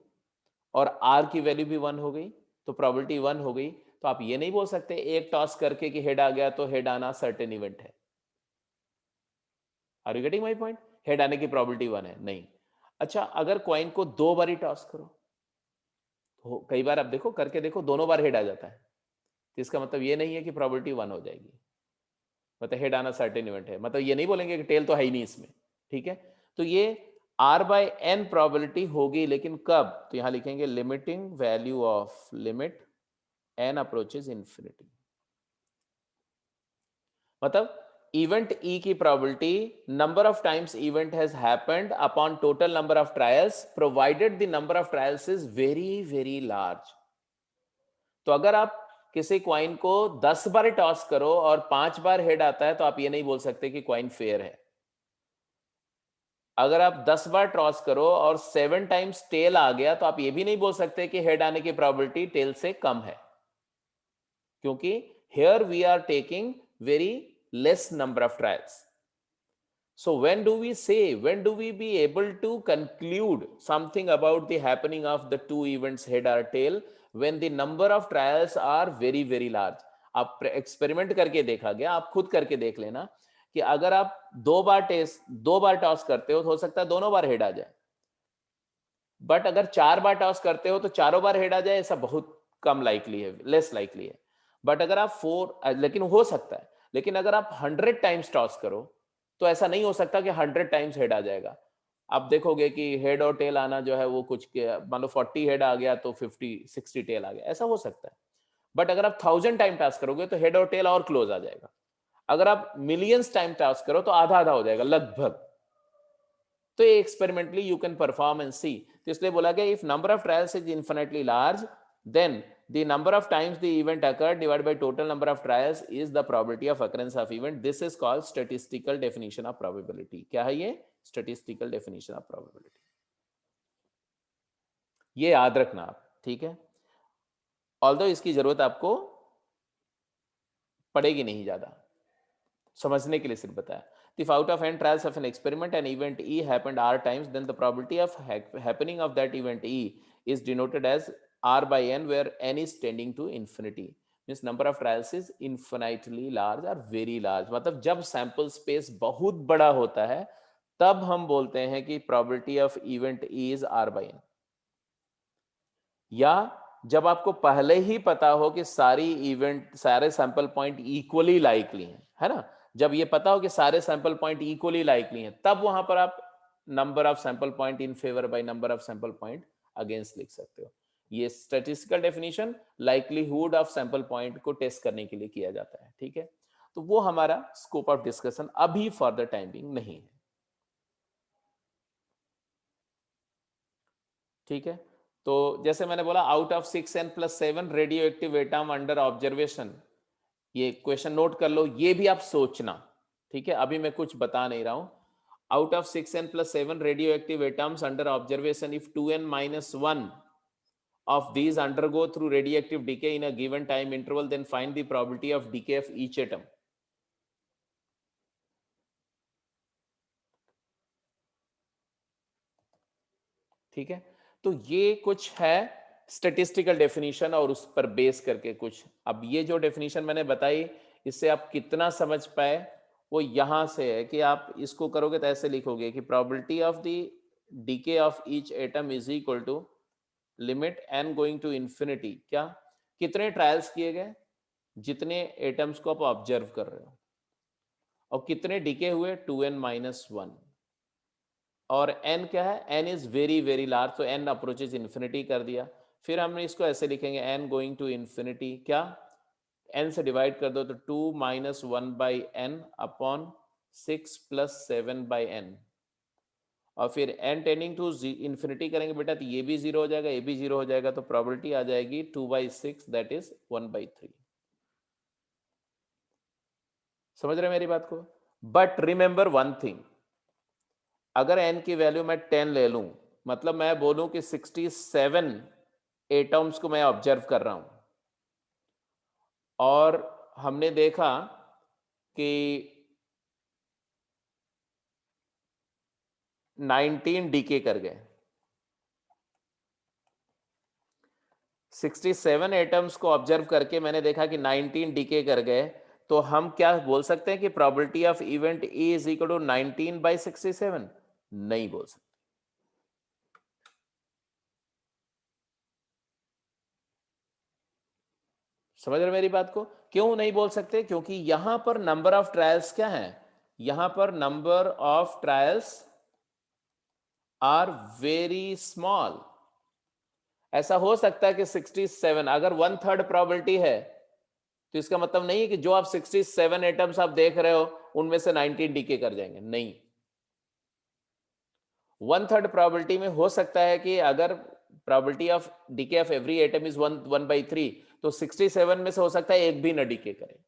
और R की वैल्यू भी 1 हो गई, तो प्रोबेबिलिटी 1 हो गई। तो आप ये नहीं बोल सकते एक टॉस करके कि हेड आ गया तो हेड आना सर्टेन इवेंट है। Are you getting my point? Head आने की प्रोबेबिलिटी 1 है, नहीं। अच्छा, अगर कॉइन को 2 बार ही टॉस करो, तो कई बार आप देखो, करके देखो, दोनों बार हेड आ जाता है, तो इसका मतलब ये नहीं है कि प्रोबेबिलिटी 1 हो जाएगी, मतलब हेड आना सर्टेन इवेंट है, मतलब ये नहीं बोलेंगे कि टेल तो है ही नहीं इसमें, ठीक है। तो ये R बाय एन प्रोबेबिलिटी होगी, लेकिन कब? तो यहां लिखेंगे limiting value of limit n approaches infinity. मतलब इवेंट E की probability number of times event has happened upon total number of trials provided the number of trials is very very large. तो अगर आप किसी क्वाइन को 10 बार toss करो और 5 बार head आता है, तो आप ये नहीं बोल सकते कि क्वाइन फेयर है। अगर आप 10 बार टॉस करो और 7 टाइम्स टेल आ गया, तो आप ये भी नहीं बोल सकते कि हेड आने की प्रोबेबिलिटी टेल से कम है, क्योंकि here we are taking very less number of trials। So when do we say, when do we be able to conclude something about the happening of the two events head or tail? When the number of trials are very very large। आप experiment करके देखा गया, आप खुद करके देख लेना कि अगर आप 2 बार टॉस करते हो तो हो सकता है दोनों बार हेड आ जाए, बट अगर 4 बार टॉस करते हो तो चारों बार हेड आ जाए, ऐसा बहुत कम लाइकली है, लेस लाइकली है। बट अगर आप 4, लेकिन हो सकता है, लेकिन अगर आप 100 टाइम्स टॉस करो तो ऐसा नहीं हो सकता कि 100 टाइम्स हेड आ जाएगा। आप देखोगे कि हेड और टेल आना जो है वो कुछ मान लो 40 हेड आ गया तो 50-60 टेल आ गया, ऐसा हो सकता है। बट अगर आप 1000 टाइम टॉस करोगे तो हेड और टेल और क्लोज आ जाएगा। अगर आप मिलियंस टाइम टॉस करो तो आधा आधा हो जाएगा लगभग। तो ये experimentally you can perform and see. तो इसलिए बोला गया if number of trials is infinitely large, then the number of times the event occurred divided by total number of trials is the probability of occurrence of event। this is called statistical definition of probability। क्या है ये? statistical definition of probability। ये याद रखना आप, ठीक है। Although इसकी जरूरत आपको पड़ेगी नहीं ज्यादा, समझने के लिए सिर्फ बताया. If out of n trials of an experiment an event E happened r times, then the probability of happening of that event E is denoted as r by n, where n is tending to infinity. Means number of trials is infinitely large or very large. मतलब जब sample space बहुत बड़ा होता है तब हम बोलते हैं कि probability of event E is r by n. या जब आपको पहले ही पता हो कि सारे सैंपल पॉइंट इक्वली लाइकली हैं, है ना, जब ये पता हो कि सारे सैंपल पॉइंट इक्वली लाइकली हैं, तब वहां पर आप number of sample point in favour by number of sample point against लिख सकते हो. ये statistical definition likelihood of sample point को टेस्ट करने के लिए किया जाता है. ठीक है, तो वो हमारा स्कोप ऑफ डिस्कशन अभी फॉर द टाइम बिंग नहीं है. ठीक है, तो जैसे मैंने बोला, out of 6n+7 radio active atom under observation, ये क्वेश्चन नोट कर लो, ये भी आप सोचना. ठीक है, अभी मैं कुछ बता नहीं रहा हूं. Out of 6n+7 radio active atoms under observation, if 2n-1 of these undergo through radioactive decay in a given time interval, then find the probability of decay of each atom. ठीक है, तो ये कुछ है स्टैटिस्टिकल डेफिनेशन और उस पर base करके कुछ. अब ये जो डेफिनेशन मैंने बताई, इससे आप कितना समझ पाए वो यहां से है कि आप इसको करोगे तो ऐसे लिखोगे कि probability of the decay of each atom is equal to limit n going to infinity. क्या, कितने ट्रायल्स किए गए, जितने एटम्स को आप ऑब्जर्व कर रहे हो, और कितने डीके हुए, 2n-1. और n क्या है, n is very very large, तो n अप्रोचेज इन्फिनिटी कर दिया. फिर हमने इसको ऐसे लिखेंगे n गोइंग टू इन्फिनिटी, क्या, n से डिवाइड कर दो तो 2-1/n अपॉन 6+7/n. और फिर n टेंडिंग टू इन्फिनिटी करेंगे बेटा, तो ये भी जीरो हो जाएगा, ये भी जीरो हो जाएगा, तो प्रोबेबिलिटी आ जाएगी 2/6, दैट इज 1/3. समझ रहे मेरी बात को? बट रिमेंबर वन थिंग, अगर n की वैल्यू मैं 10 ले लूं, मतलब मैं बोलूं कि 67 एटम्स को मैं ऑब्जर्व कर रहा हूं, और हमने देखा कि 19 डीके कर गए. 67 एटम्स को ऑब्जर्व करके मैंने देखा कि 19 डीके कर गए, तो हम क्या बोल सकते हैं कि probability of event E is equal to 19/67? नहीं बोल सकते. समझ रहे मेरी बात को? क्यों नहीं बोल सकते? क्योंकि यहां पर नंबर ऑफ ट्रायल्स क्या है, यहां पर number of trials are very small. ऐसा हो सकता है कि 67 अगर 1/3 प्रोबेबिलिटी है, तो इसका मतलब नहीं है कि जो आप 67 एटम्स आप देख रहे हो उनमें से 19 डीके कर जाएंगे. नहीं, 1/3 प्रोबेबिलिटी में हो सकता है कि अगर probability of DK of every atom is 1/3, तो 67 में से हो सकता है एक भी न डीके करे.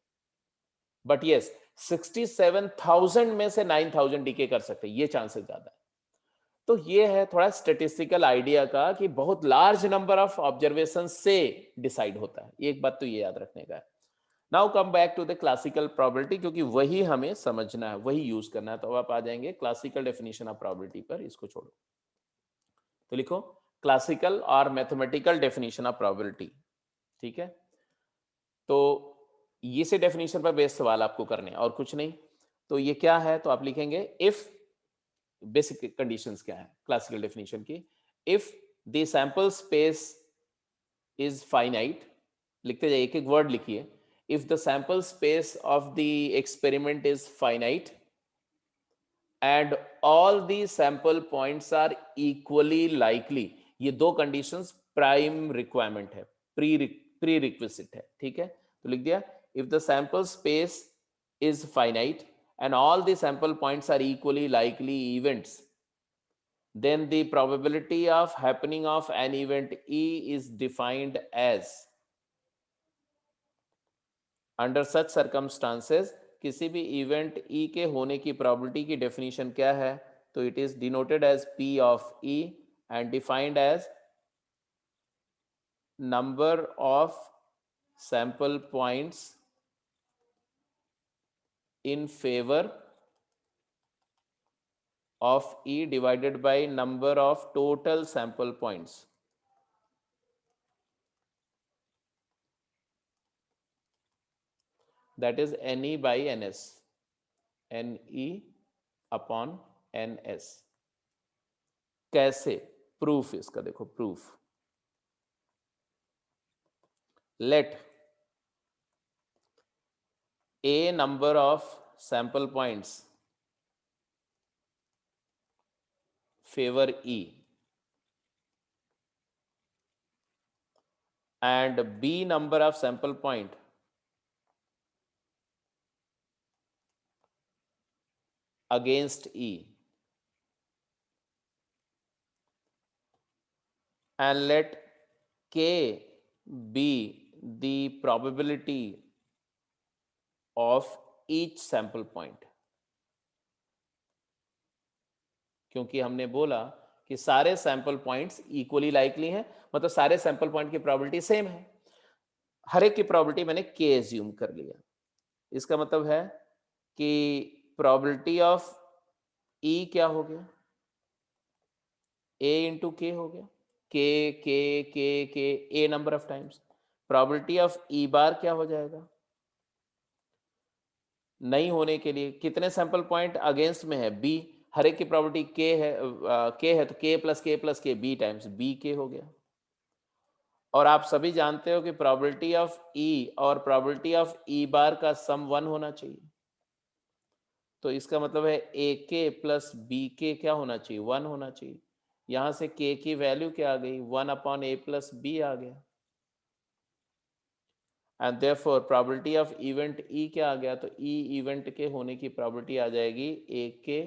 बट यस, 67,000 में से 9,000 डीके कर सकते हैं, ये चांसेस ज्यादा है. तो ये है थोड़ा स्टेटिस्टिकल आइडिया का कि बहुत लार्ज नंबर ऑफ ऑब्जर्वेशन से डिसाइड होता है. एक बात तो ये याद रखने का है. Now come back to the classical probability, क्योंकि वही हमें समझना है, वही यूज करना है. तो अब आप आ जाएंगे क्लासिकल डेफिनेशन ऑफ प्रोबेबिलिटी पर. इसको छोड़ो, तो लिखो क्लासिकल और मैथमेटिकल डेफिनेशन ऑफ प्रोबेबिलिटी. ठीक है, तो ये से डेफिनेशन पर बेस्ड सवाल आपको करने और कुछ नहीं. तो ये क्या है, तो आप लिखेंगे इफ, बेसिक कंडीशंस क्या है क्लासिकल डेफिनेशन की. If the sample space is finite, लिखते जाइए, एक एक वर्ड लिखिए. If the sample space of the experiment is finite and all the sample points are equally likely, ये दो कंडीशंस प्राइम रिक्वायरमेंट है, प्री रिक्विजिट है. ठीक है, तो लिख दिया, if the sample space is finite and all the sample points are equally likely events, then the probability of happening of an event E is defined as, under such circumstances, किसी भी event E के होने की probability की definition क्या है, तो it is denoted as P of E and defined as number of sample points in favor of E divided by number of total sample points. That is NE by NS. NE upon NS. कैसे? Proof इसका देखो, proof. Let A number of sample points favor E and B number of sample point against E, and let K be the probability of each sample point. क्योंकि हमने बोला कि सारे sample points equally likely हैं, मतलब सारे sample point की probability same है. हर एक की प्रोबेबिलिटी मैंने के एज्यूम कर लिया. इसका मतलब है कि प्रोबेबिलिटी ऑफ ई क्या हो गया? ए इंटू के हो गया. K A number of times. Probability of E bar क्या हो जाएगा? नहीं होने के लिए कितने सैंपल पॉइंट अगेंस्ट में है? बी. हर एक की प्रोबेबिलिटी के है तो के प्लस के बी टाइम्स बी के हो गया. और आप सभी जानते हो कि प्रोबेबिलिटी ऑफ ई और प्रोबेबिलिटी ऑफ ई बार का सम 1 होना चाहिए. तो इसका मतलब है ए के प्लस बी के क्या होना चाहिए? 1 होना चाहिए. यहां से के की वैल्यू क्या आ गई? 1 अपॉन ए प्लस बी आ गया. And therefore probability of event ई क्या आ गया? तो ई इवेंट के होने की प्रोबेबिलिटी आ जाएगी A K,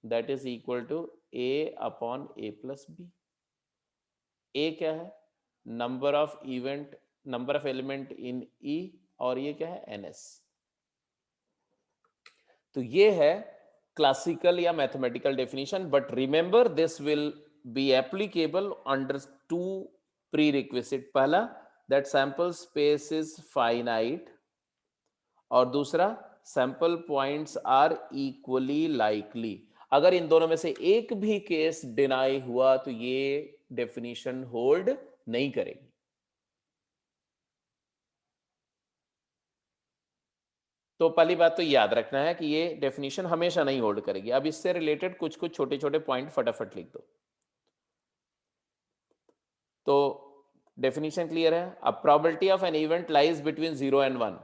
that is equal to A upon A plus B. A क्या है? Number of event, number of element in E, और ये क्या है? एनएस. तो ये है क्लासिकल या mathematical definition, but remember this will be applicable under two prerequisite. पहला, that sample space is finite, और दूसरा, sample points are equally likely. अगर इन दोनों में से एक भी केस डिनाई हुआ तो ये डेफिनेशन होल्ड नहीं करेगी. तो पहली बात तो याद रखना है कि ये डेफिनेशन हमेशा नहीं होल्ड करेगी. अब इससे रिलेटेड कुछ कुछ छोटे छोटे पॉइंट फटाफट लिख दो. तो डेफिनेशन क्लियर है. अब probability of an event lies between 0 and 1.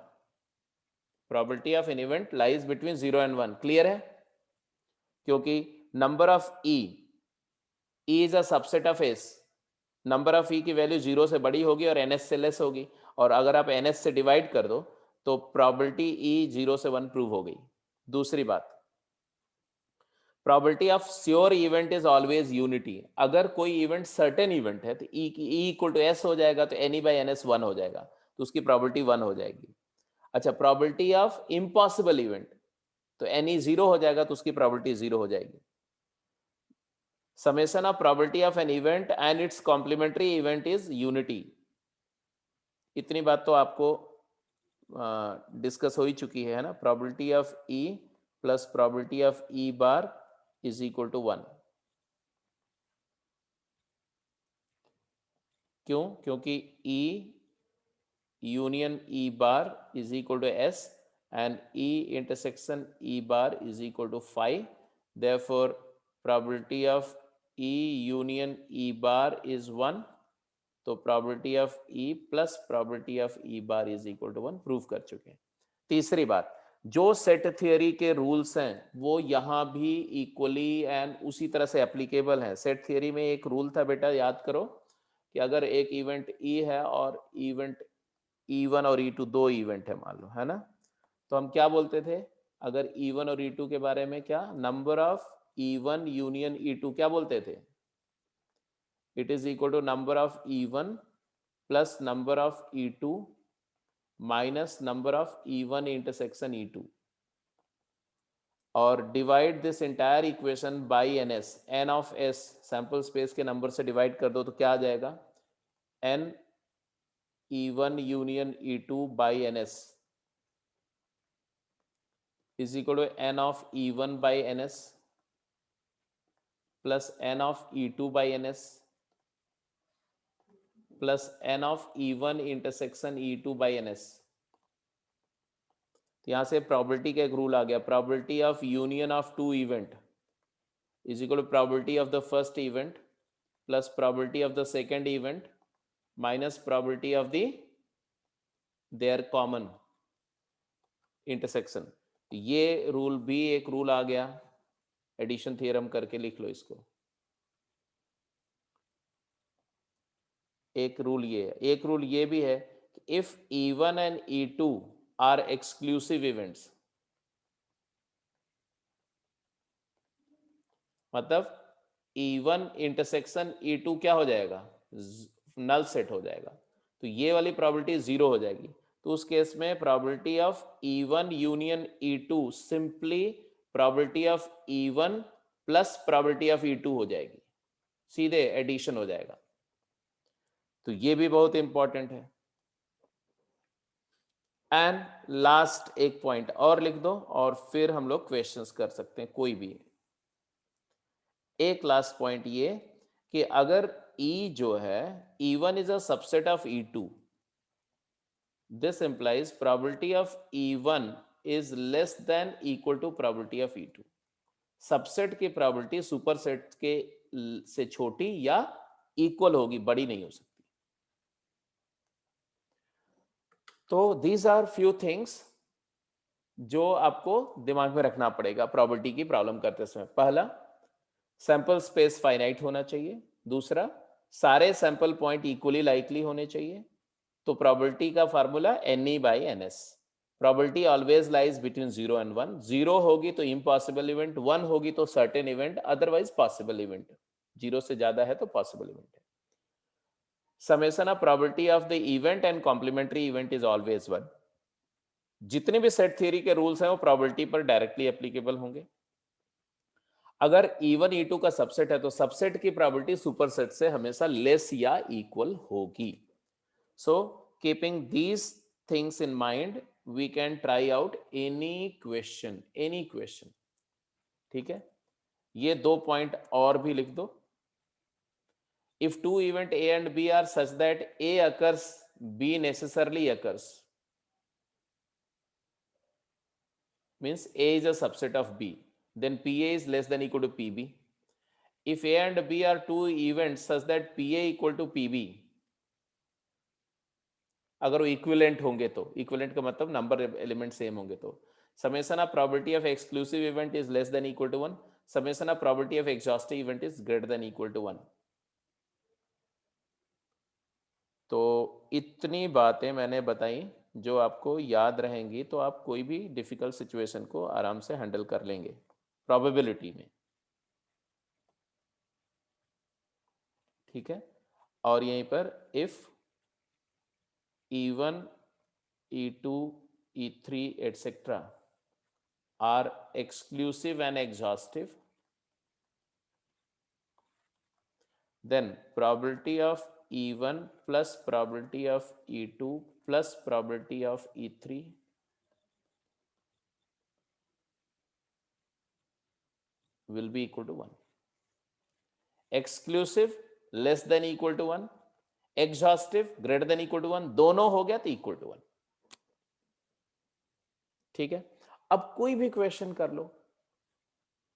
Probability of an event lies between 0 and 1 clear है, क्योंकि number of E is a subset of S. Number of E की वैल्यू 0 से बड़ी होगी और एनएस से लेस होगी, और अगर आप एनएस से डिवाइड कर दो तो प्रोबेबिलिटी ई 0 से 1 प्रूव हो गई. दूसरी बात, probability of sure event is always unity. अगर कोई इवेंट सर्टेन इवेंट है तो ई इक्वल टू एस हो जाएगा, तो N E by N S 1 हो जाएगा, तो उसकी प्रोबेबिलिटी 1 हो जाएगी. अच्छा, प्रोबेबिलिटी ऑफ इम्पॉसिबल इवेंट, तो एन ई 0 हो जाएगा, तो उसकी प्रोबेबिलिटी 0 हो जाएगी. Summation of probability of an event and its complementary event is unity. इतनी बात तो आपको डिस्कस हो ही चुकी है ना. Probability of E plus probability of E bar is equal to 1. क्यों? क्योंकि E union E bar is equal to S and E intersection E bar is equal to 5. Therefore probability of E union E bar is 1. तो probability of E plus probability of E bar is equal to 1 prove कर चुके हैं. तीसरी बात, जो set theory के rules हैं वो यहाँ भी इक्वली एंड उसी तरह से एप्लीकेबल हैं. सेट थियोरी में एक रूल था बेटा, याद करो, कि अगर एक इवेंट ई है और इवेंट E1 और E2 दो इवेंट है मान लो, है ना, तो हम क्या बोलते थे? अगर E1 और E2 के बारे में, क्या number of E1 union E2 क्या बोलते थे? It is equal to number of E1 plus number of E2 minus number of E1 intersection E2, और divide this entire equation by N S. N of S sample space के नंबर से divide कर दो तो क्या आ जाएगा? N E1 union E2 by N S. is equal to n of E1 by ns plus n of E2 by ns plus n of E1 intersection E2 by ns। तो यहां से प्रोबेबिलिटी का एक रूल आ गया, probability of union of two event is equal to probability of the first event plus probability of the second event minus probability of the their common intersection. ये rule भी एक रूल आ गया, addition theorem करके लिख लो इसको। एक rule ये है, एक रूल ये भी है कि if E1 and E2 are exclusive events, मतलब E1 इंटरसेक्शन E2 क्या हो जाएगा, नल सेट हो जाएगा, तो ये वाली प्रोबेबिलिटी जीरो हो जाएगी। तो उस केस में probability of E1 union E2 simply probability of E1 plus probability of E2 हो जाएगी, सीधे एडिशन हो जाएगा। तो ये भी बहुत इंपॉर्टेंट है। एंड लास्ट एक पॉइंट और लिख दो और फिर हम लोग क्वेश्चंस कर सकते हैं कोई भी। एक लास्ट पॉइंट ये कि अगर E जो है E1 is a subset of E2, this implies probability of E1 is less than equal to probability of E2। Subset की प्रोबेबिलिटी सुपरसेट के से छोटी या इक्वल होगी, बड़ी नहीं हो सकती। तो दीज आर फ्यू थिंग्स जो आपको दिमाग में रखना पड़ेगा प्रोबेबिलिटी की प्रॉब्लम करते समय। पहला, सैंपल स्पेस फाइनाइट होना चाहिए। दूसरा, सारे सैंपल पॉइंट इक्वली लाइकली होने चाहिए। तो प्रोबेबिलिटी का formula Ne by ns। Probability always lies between 0 and 1। 0 होगी तो इम्पॉसिबल इवेंट, 1 होगी तो certain event, otherwise possible event. 0 से ज्यादा है तो पॉसिबल इवेंट है। Summation of probability of the event and complementary event is always 1। जितने भी सेट थ्योरी के रूल्स हैं वो प्रोबेबिलिटी पर डायरेक्टली एप्लीकेबल होंगे। अगर E1 E2 का सबसेट है तो सबसेट की प्रोबेबिलिटी सुपरसेट से हमेशा लेस या इक्वल होगी। So keeping these things in mind we can try out any question, any question. ठीक है, ये 2 पॉइंट और भी लिख दो। If two event A and B are such that A occurs, B necessarily occurs, means A is a subset of B, then PA is less than equal to PB. If A and B are two events such that PA equal to PB, अगर वो equivalent होंगे तो, equivalent का मतलब number element same होंगे तो, summation of probability of exclusive event is less than equal to 1, summation of probability of exhaustive event is greater than equal to 1। तो इतनी बातें मैंने बताई जो आपको याद रहेंगी तो आप कोई भी डिफिकल्ट सिचुएशन को आराम से हैंडल कर लेंगे प्रोबेबिलिटी में। ठीक है, और यहीं पर if E1 E2 E3 etc are exclusive and exhaustive, then probability of E1 plus probability of E2 plus probability of E3 will be equal to 1. Exclusive less than equal to 1, exhaustive greater than equal to 1, दोनों हो गया तो equal to 1। ठीक है, अब कोई भी question कर लो,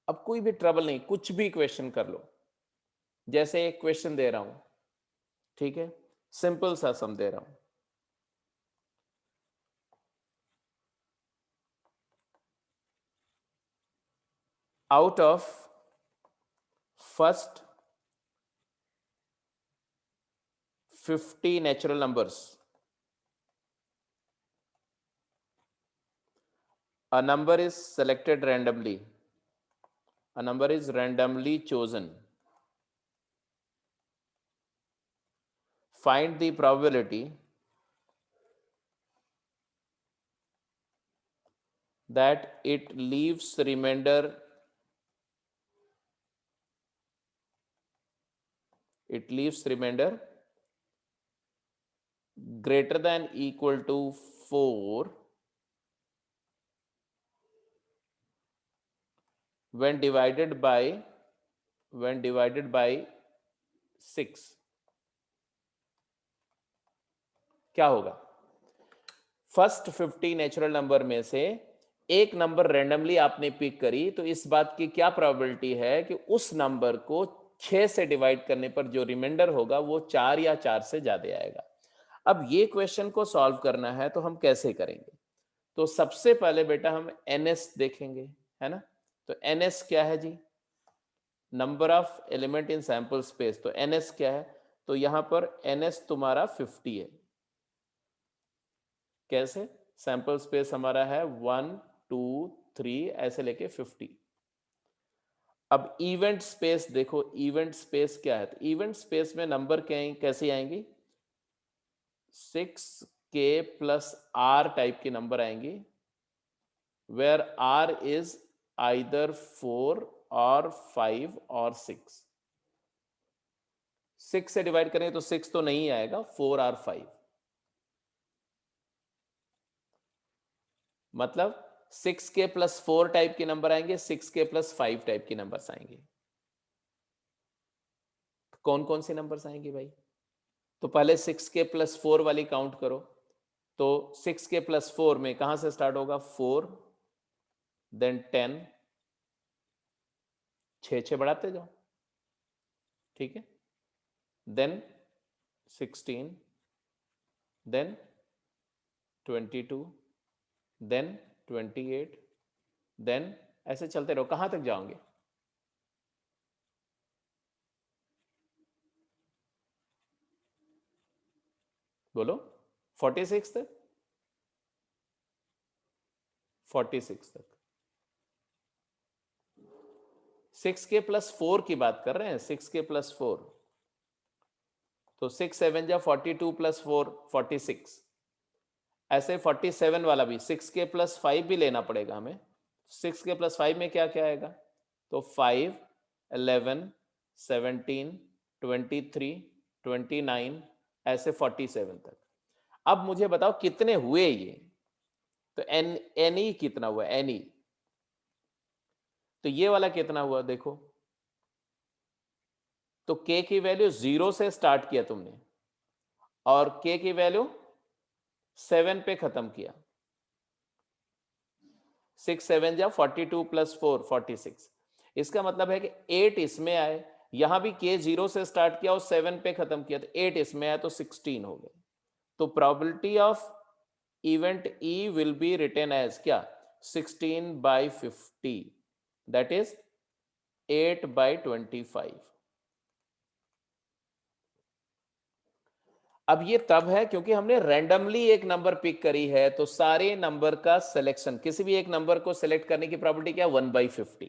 अब कोई भी ट्रबल नहीं, कुछ भी क्वेश्चन कर लो। जैसे एक क्वेश्चन दे रहा हूं, ठीक है, सिंपल सा सम दे रहा हूं। Out of first 50 natural numbers, a number is selected randomly, a number is randomly chosen. Find the probability that it leaves remainder greater than equal to 4 when divided by 6 क्या होगा? First 50 natural number में से एक number randomly आपने pick करी, तो इस बात की क्या प्रोबेबिलिटी है कि उस नंबर को 6 से डिवाइड करने पर जो रिमाइंडर होगा वो 4 या 4 से ज्यादा आएगा। अब ये क्वेश्चन को सॉल्व करना है तो हम कैसे करेंगे? तो सबसे पहले बेटा हम एनएस देखेंगे, है ना? तो एनएस क्या है जी? Number of element in sample space. तो एनएस क्या है? तो यहां पर एनएस तुम्हारा 50 है। कैसे? सैंपल स्पेस हमारा है 1 2 3 ऐसे लेके 50। अब इवेंट स्पेस देखो, इवेंट स्पेस क्या है? तो इवेंट स्पेस में नंबर कैसे आएंगी? 6k प्लस आर टाइप की नंबर आएंगी, वेयर आर इज आइदर 4 और 5 और 6। 6 से डिवाइड करें तो 6 तो नहीं आएगा, 4 और 5। मतलब 6k प्लस 4 टाइप के नंबर आएंगे, 6k प्लस 5 टाइप के नंबर्स आएंगे। कौन कौन से नंबर्स आएंगे भाई? तो पहले 6k प्लस 4 वाली काउंट करो। तो 6k प्लस 4 में कहां से स्टार्ट होगा? 4, देन 10, 6 बढ़ाते जाओ, ठीक है, देन 16, देन 22, देन 28, देन ऐसे चलते रहो। कहां तक जाओगे? बोलो। 46 तक? 46 तक। 6k प्लस 4 की बात कर रहे हैं, 6k प्लस 4। तो 6 7 जा 42 प्लस 4 46। ऐसे 47 वाला भी 6k प्लस 5 भी लेना पड़ेगा हमें। 6k प्लस 5 में क्या क्या आएगा? तो 5, 11, 17, 23, 29 ऐसे 47 तक। अब मुझे बताओ कितने हुए ये? तो एन ई कितना हुआ? एन ई, तो ये वाला कितना हुआ देखो। तो k की वैल्यू 0 से स्टार्ट किया तुमने और k की वैल्यू 7 पे खत्म किया। 6 7 जा 42 प्लस 4 46। इसका मतलब है कि 8 इसमें आए, यहां भी k 0 से स्टार्ट किया और 7 पे खत्म किया, तो 8 इसमें आया तो 16 हो गए। तो probability of event E will be written as क्या? 16/50, दैट इज 8/25। अब ये तब है क्योंकि हमने रैंडमली एक नंबर पिक करी है, तो सारे नंबर का सिलेक्शन, किसी भी एक नंबर को सिलेक्ट करने की प्रोबेबिलिटी क्या है? 1/50।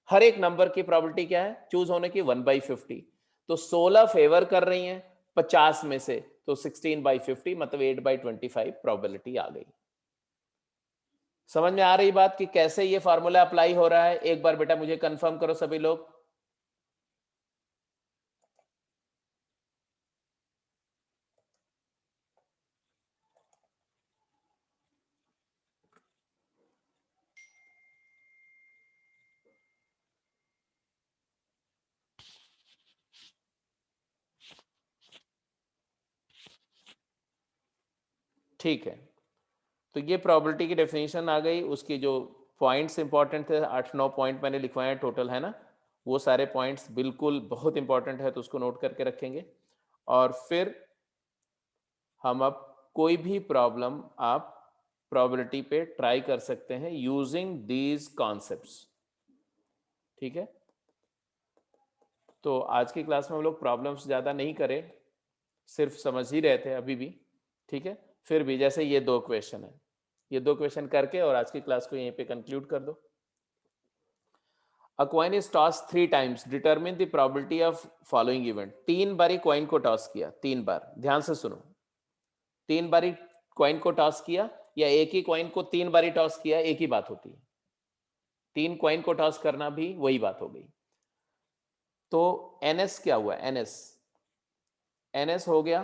हर एक नंबर की प्रोबेबिलिटी क्या है चूज होने की? 1/50। तो 16 फेवर कर रही हैं 50 में से, तो 16/50 मतलब 8/25 प्रोबेबिलिटी आ गई। समझ में आ रही बात कि कैसे ये फार्मूला अप्लाई हो रहा है? एक बार बेटा मुझे कंफर्म करो सभी लोग। ठीक है, तो ये प्रोबेबिलिटी की डेफिनेशन आ गई। उसकी जो पॉइंट्स इंपॉर्टेंट थे, 8-9 पॉइंट मैंने लिखवाए हैं टोटल, है ना? वो सारे पॉइंट्स बिल्कुल बहुत इंपॉर्टेंट है, तो उसको नोट करके रखेंगे। और फिर हम अब कोई भी प्रॉब्लम आप प्रोबेबिलिटी पे ट्राई कर सकते हैं यूजिंग दीज कॉन्सेप्ट्स, ठीक है? तो आज की क्लास में हम लोग प्रॉब्लम्स ज़्यादा नहीं करें, सिर्फ समझ ही रहे थे अभी भी, ठीक है? फिर भी जैसे ये 2 क्वेश्चन है, ये 2 क्वेश्चन करके और आज की क्लास को यहीं पे कंक्लूड कर दो। A coin is tossed 3 times. Determine the probability of following event. 3 बारी कॉइन को टॉस किया, 3 बार, ध्यान से सुनो। 3 बारी कॉइन को टॉस किया या एक ही कॉइन को 3 बारी टॉस किया, एक ही बात होती है। 3 कॉइन को टॉस करना भी वही बात हो गई। तो एनएस क्या हुआ? एनएस एनएस हो गया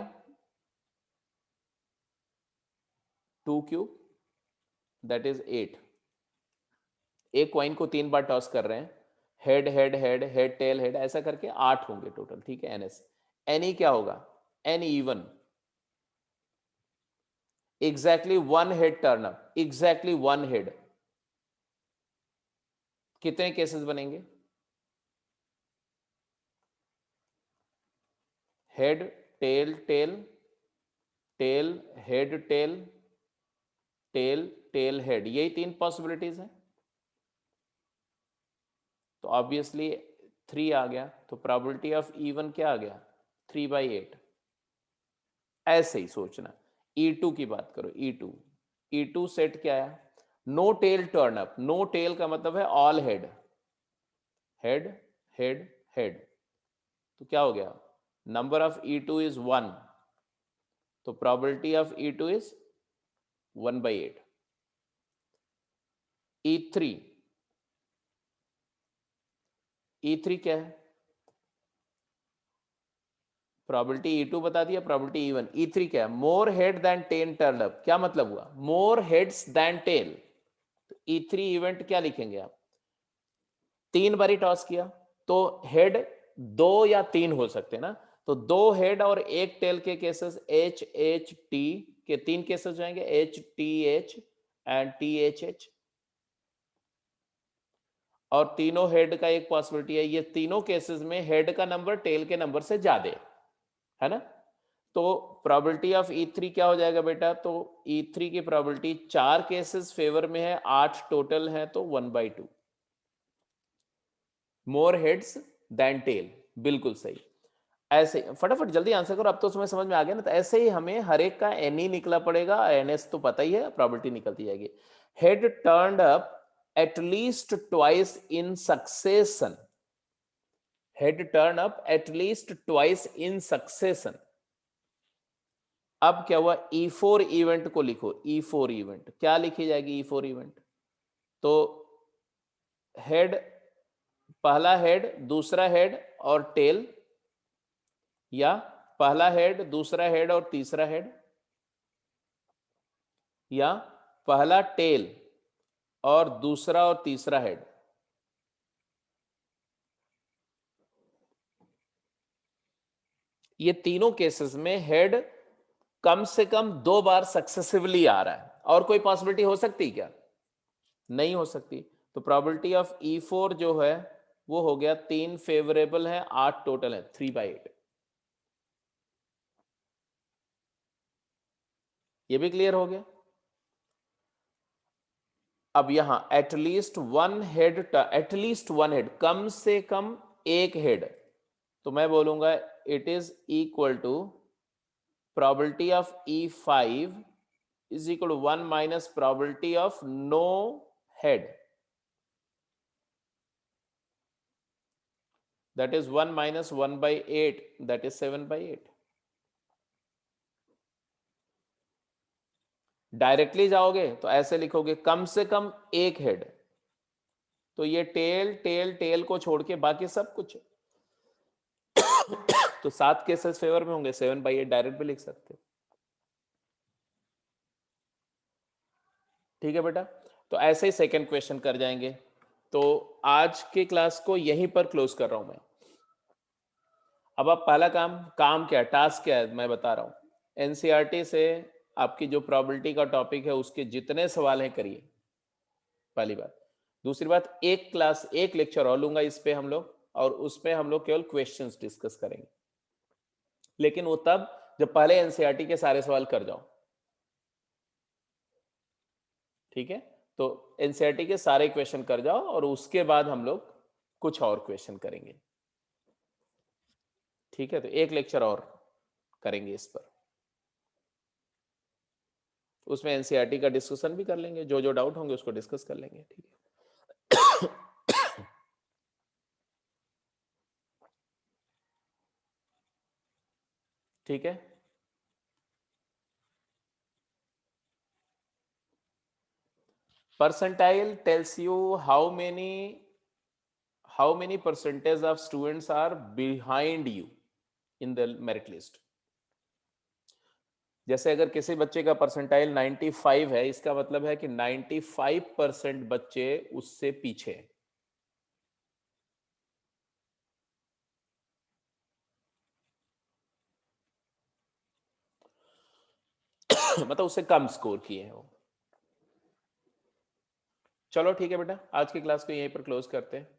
2 क्यूब, दैट इज 8। एक कॉइन को 3 बार टॉस कर रहे हैं, head head head head tail head, ऐसा करके 8 होंगे टोटल, ठीक है, एनएस। एनी क्या होगा? An event, exactly one head turn up, exactly one head. कितने केसेस बनेंगे? Head tail tail tail head tail tail tail head, यही 3 पॉसिबिलिटीज हैं। तो ऑब्वियसली 3 आ गया, तो प्रोबेबिलिटी ऑफ इवन क्या आ गया? 3/8। ऐसे ही सोचना। E2 की बात करो, E2, E2 सेट क्या है? No tail turn up, no tail का मतलब है all head, head head head, तो क्या हो गया? नंबर ऑफ E2 इज 1, तो probability of E2 is 1/8। E3, E3 क्या है? प्रोबेबिलिटी E2 बता दिया, प्रोबेबिलिटी E1। E3 क्या है? More head than tail turn up. क्या मतलब हुआ? More heads than tail. E3 इवेंट क्या लिखेंगे आप? 3 बारी टॉस किया, तो हेड 2 या 3 हो सकते हैं ना, तो 2 हेड और 1 टेल के केसेस H H T के 3 केसेस जाएंगे, H T H and T H H, और तीनों हेड का एक पॉसिबिलिटी है, ये तीनों केसेस में हेड का नंबर टेल के नंबर से ज्यादा है ना। तो प्रोबेबिलिटी ऑफ E3 क्या हो जाएगा बेटा? तो E3 की प्रोबेबिलिटी 4 केसेस फेवर में है, 8 टोटल है, तो 1/2। मोर हेड्स देन टेल, बिल्कुल सही। ऐसे फटाफट जल्दी आंसर करो, अब तो तुम्हें समझ में आ गया ना। तो ऐसे ही हमें हर एक का एन ही निकला पड़ेगा, एनएस तो पता ही है, प्रोबेबिलिटी निकलती जाएगी। Head turned up at least twice in succession, head turn up at least twice in succession. अब क्या हुआ? E4 इवेंट को लिखो, E4 इवेंट क्या लिखी जाएगी? E4 इवेंट तो हेड, पहला हेड, दूसरा हेड और टेल, या पहला हेड, दूसरा हेड और तीसरा हेड, या पहला टेल और दूसरा और तीसरा हेड। ये तीनों केसेस में हेड कम से कम 2 बार सक्सेसिवली आ रहा है, और कोई पॉसिबिलिटी हो सकती क्या? नहीं हो सकती। तो प्रोबेबिलिटी ऑफ E4 जो है वो हो गया 3 फेवरेबल है, 8 टोटल है, 3/8। ये भी क्लियर हो गया। अब यहां at least one head, at least one head, कम से कम एक हेड, तो मैं बोलूंगा it is equal to probability of E5 is equal to 1 minus probability of no head, that is 1 minus 1/8, that is 7/8। Directly जाओगे तो ऐसे लिखोगे कम से कम एक हेड, तो ये टेल टेल टेल को छोड़ के बाकी सब कुछ तो 7 केसेस फेवर में होंगे, 7/8 डायरेक्ट भी लिख सकते हो। ठीक है बेटा, तो ऐसे ही सेकंड क्वेश्चन कर जाएंगे। तो आज के क्लास को यहीं पर क्लोज कर रहा हूं मैं। अब आप पहला काम, काम क्या है, टास्क क्या है, मैं बता रहा हूं। एनसीईआरटी से आपकी जो प्रोबेबिलिटी का टॉपिक है उसके जितने सवाल हैं करिए, पहली बात। दूसरी बात, एक क्लास, एक लेक्चर और लूंगा इस पे हम लोग, और उस पे हम लोग केवल क्वेश्चंस डिस्कस करेंगे, लेकिन वो तब जब पहले एनसीईआरटी के सारे सवाल कर जाओ। ठीक है, तो एनसीईआरटी के सारे क्वेश्चन कर जाओ और उसके बाद हम लोग कुछ और क्वेश्चन करेंगे। ठीक है, तो एक लेक्चर और करेंगे इस पर, उसमें एनसीईआरटी का डिस्कशन भी कर लेंगे, जो जो डाउट होंगे उसको डिस्कस कर लेंगे। ठीक है। ठीक है, percentile tells you how many percentage of students are behind you in the merit list। जैसे अगर किसी बच्चे का परसेंटाइल 95 है, इसका मतलब है कि 95% बच्चे उससे पीछे हैं। मतलब उससे कम स्कोर किए हैं वो। चलो ठीक है बेटा, आज की क्लास को यहीं पर क्लोज करते हैं।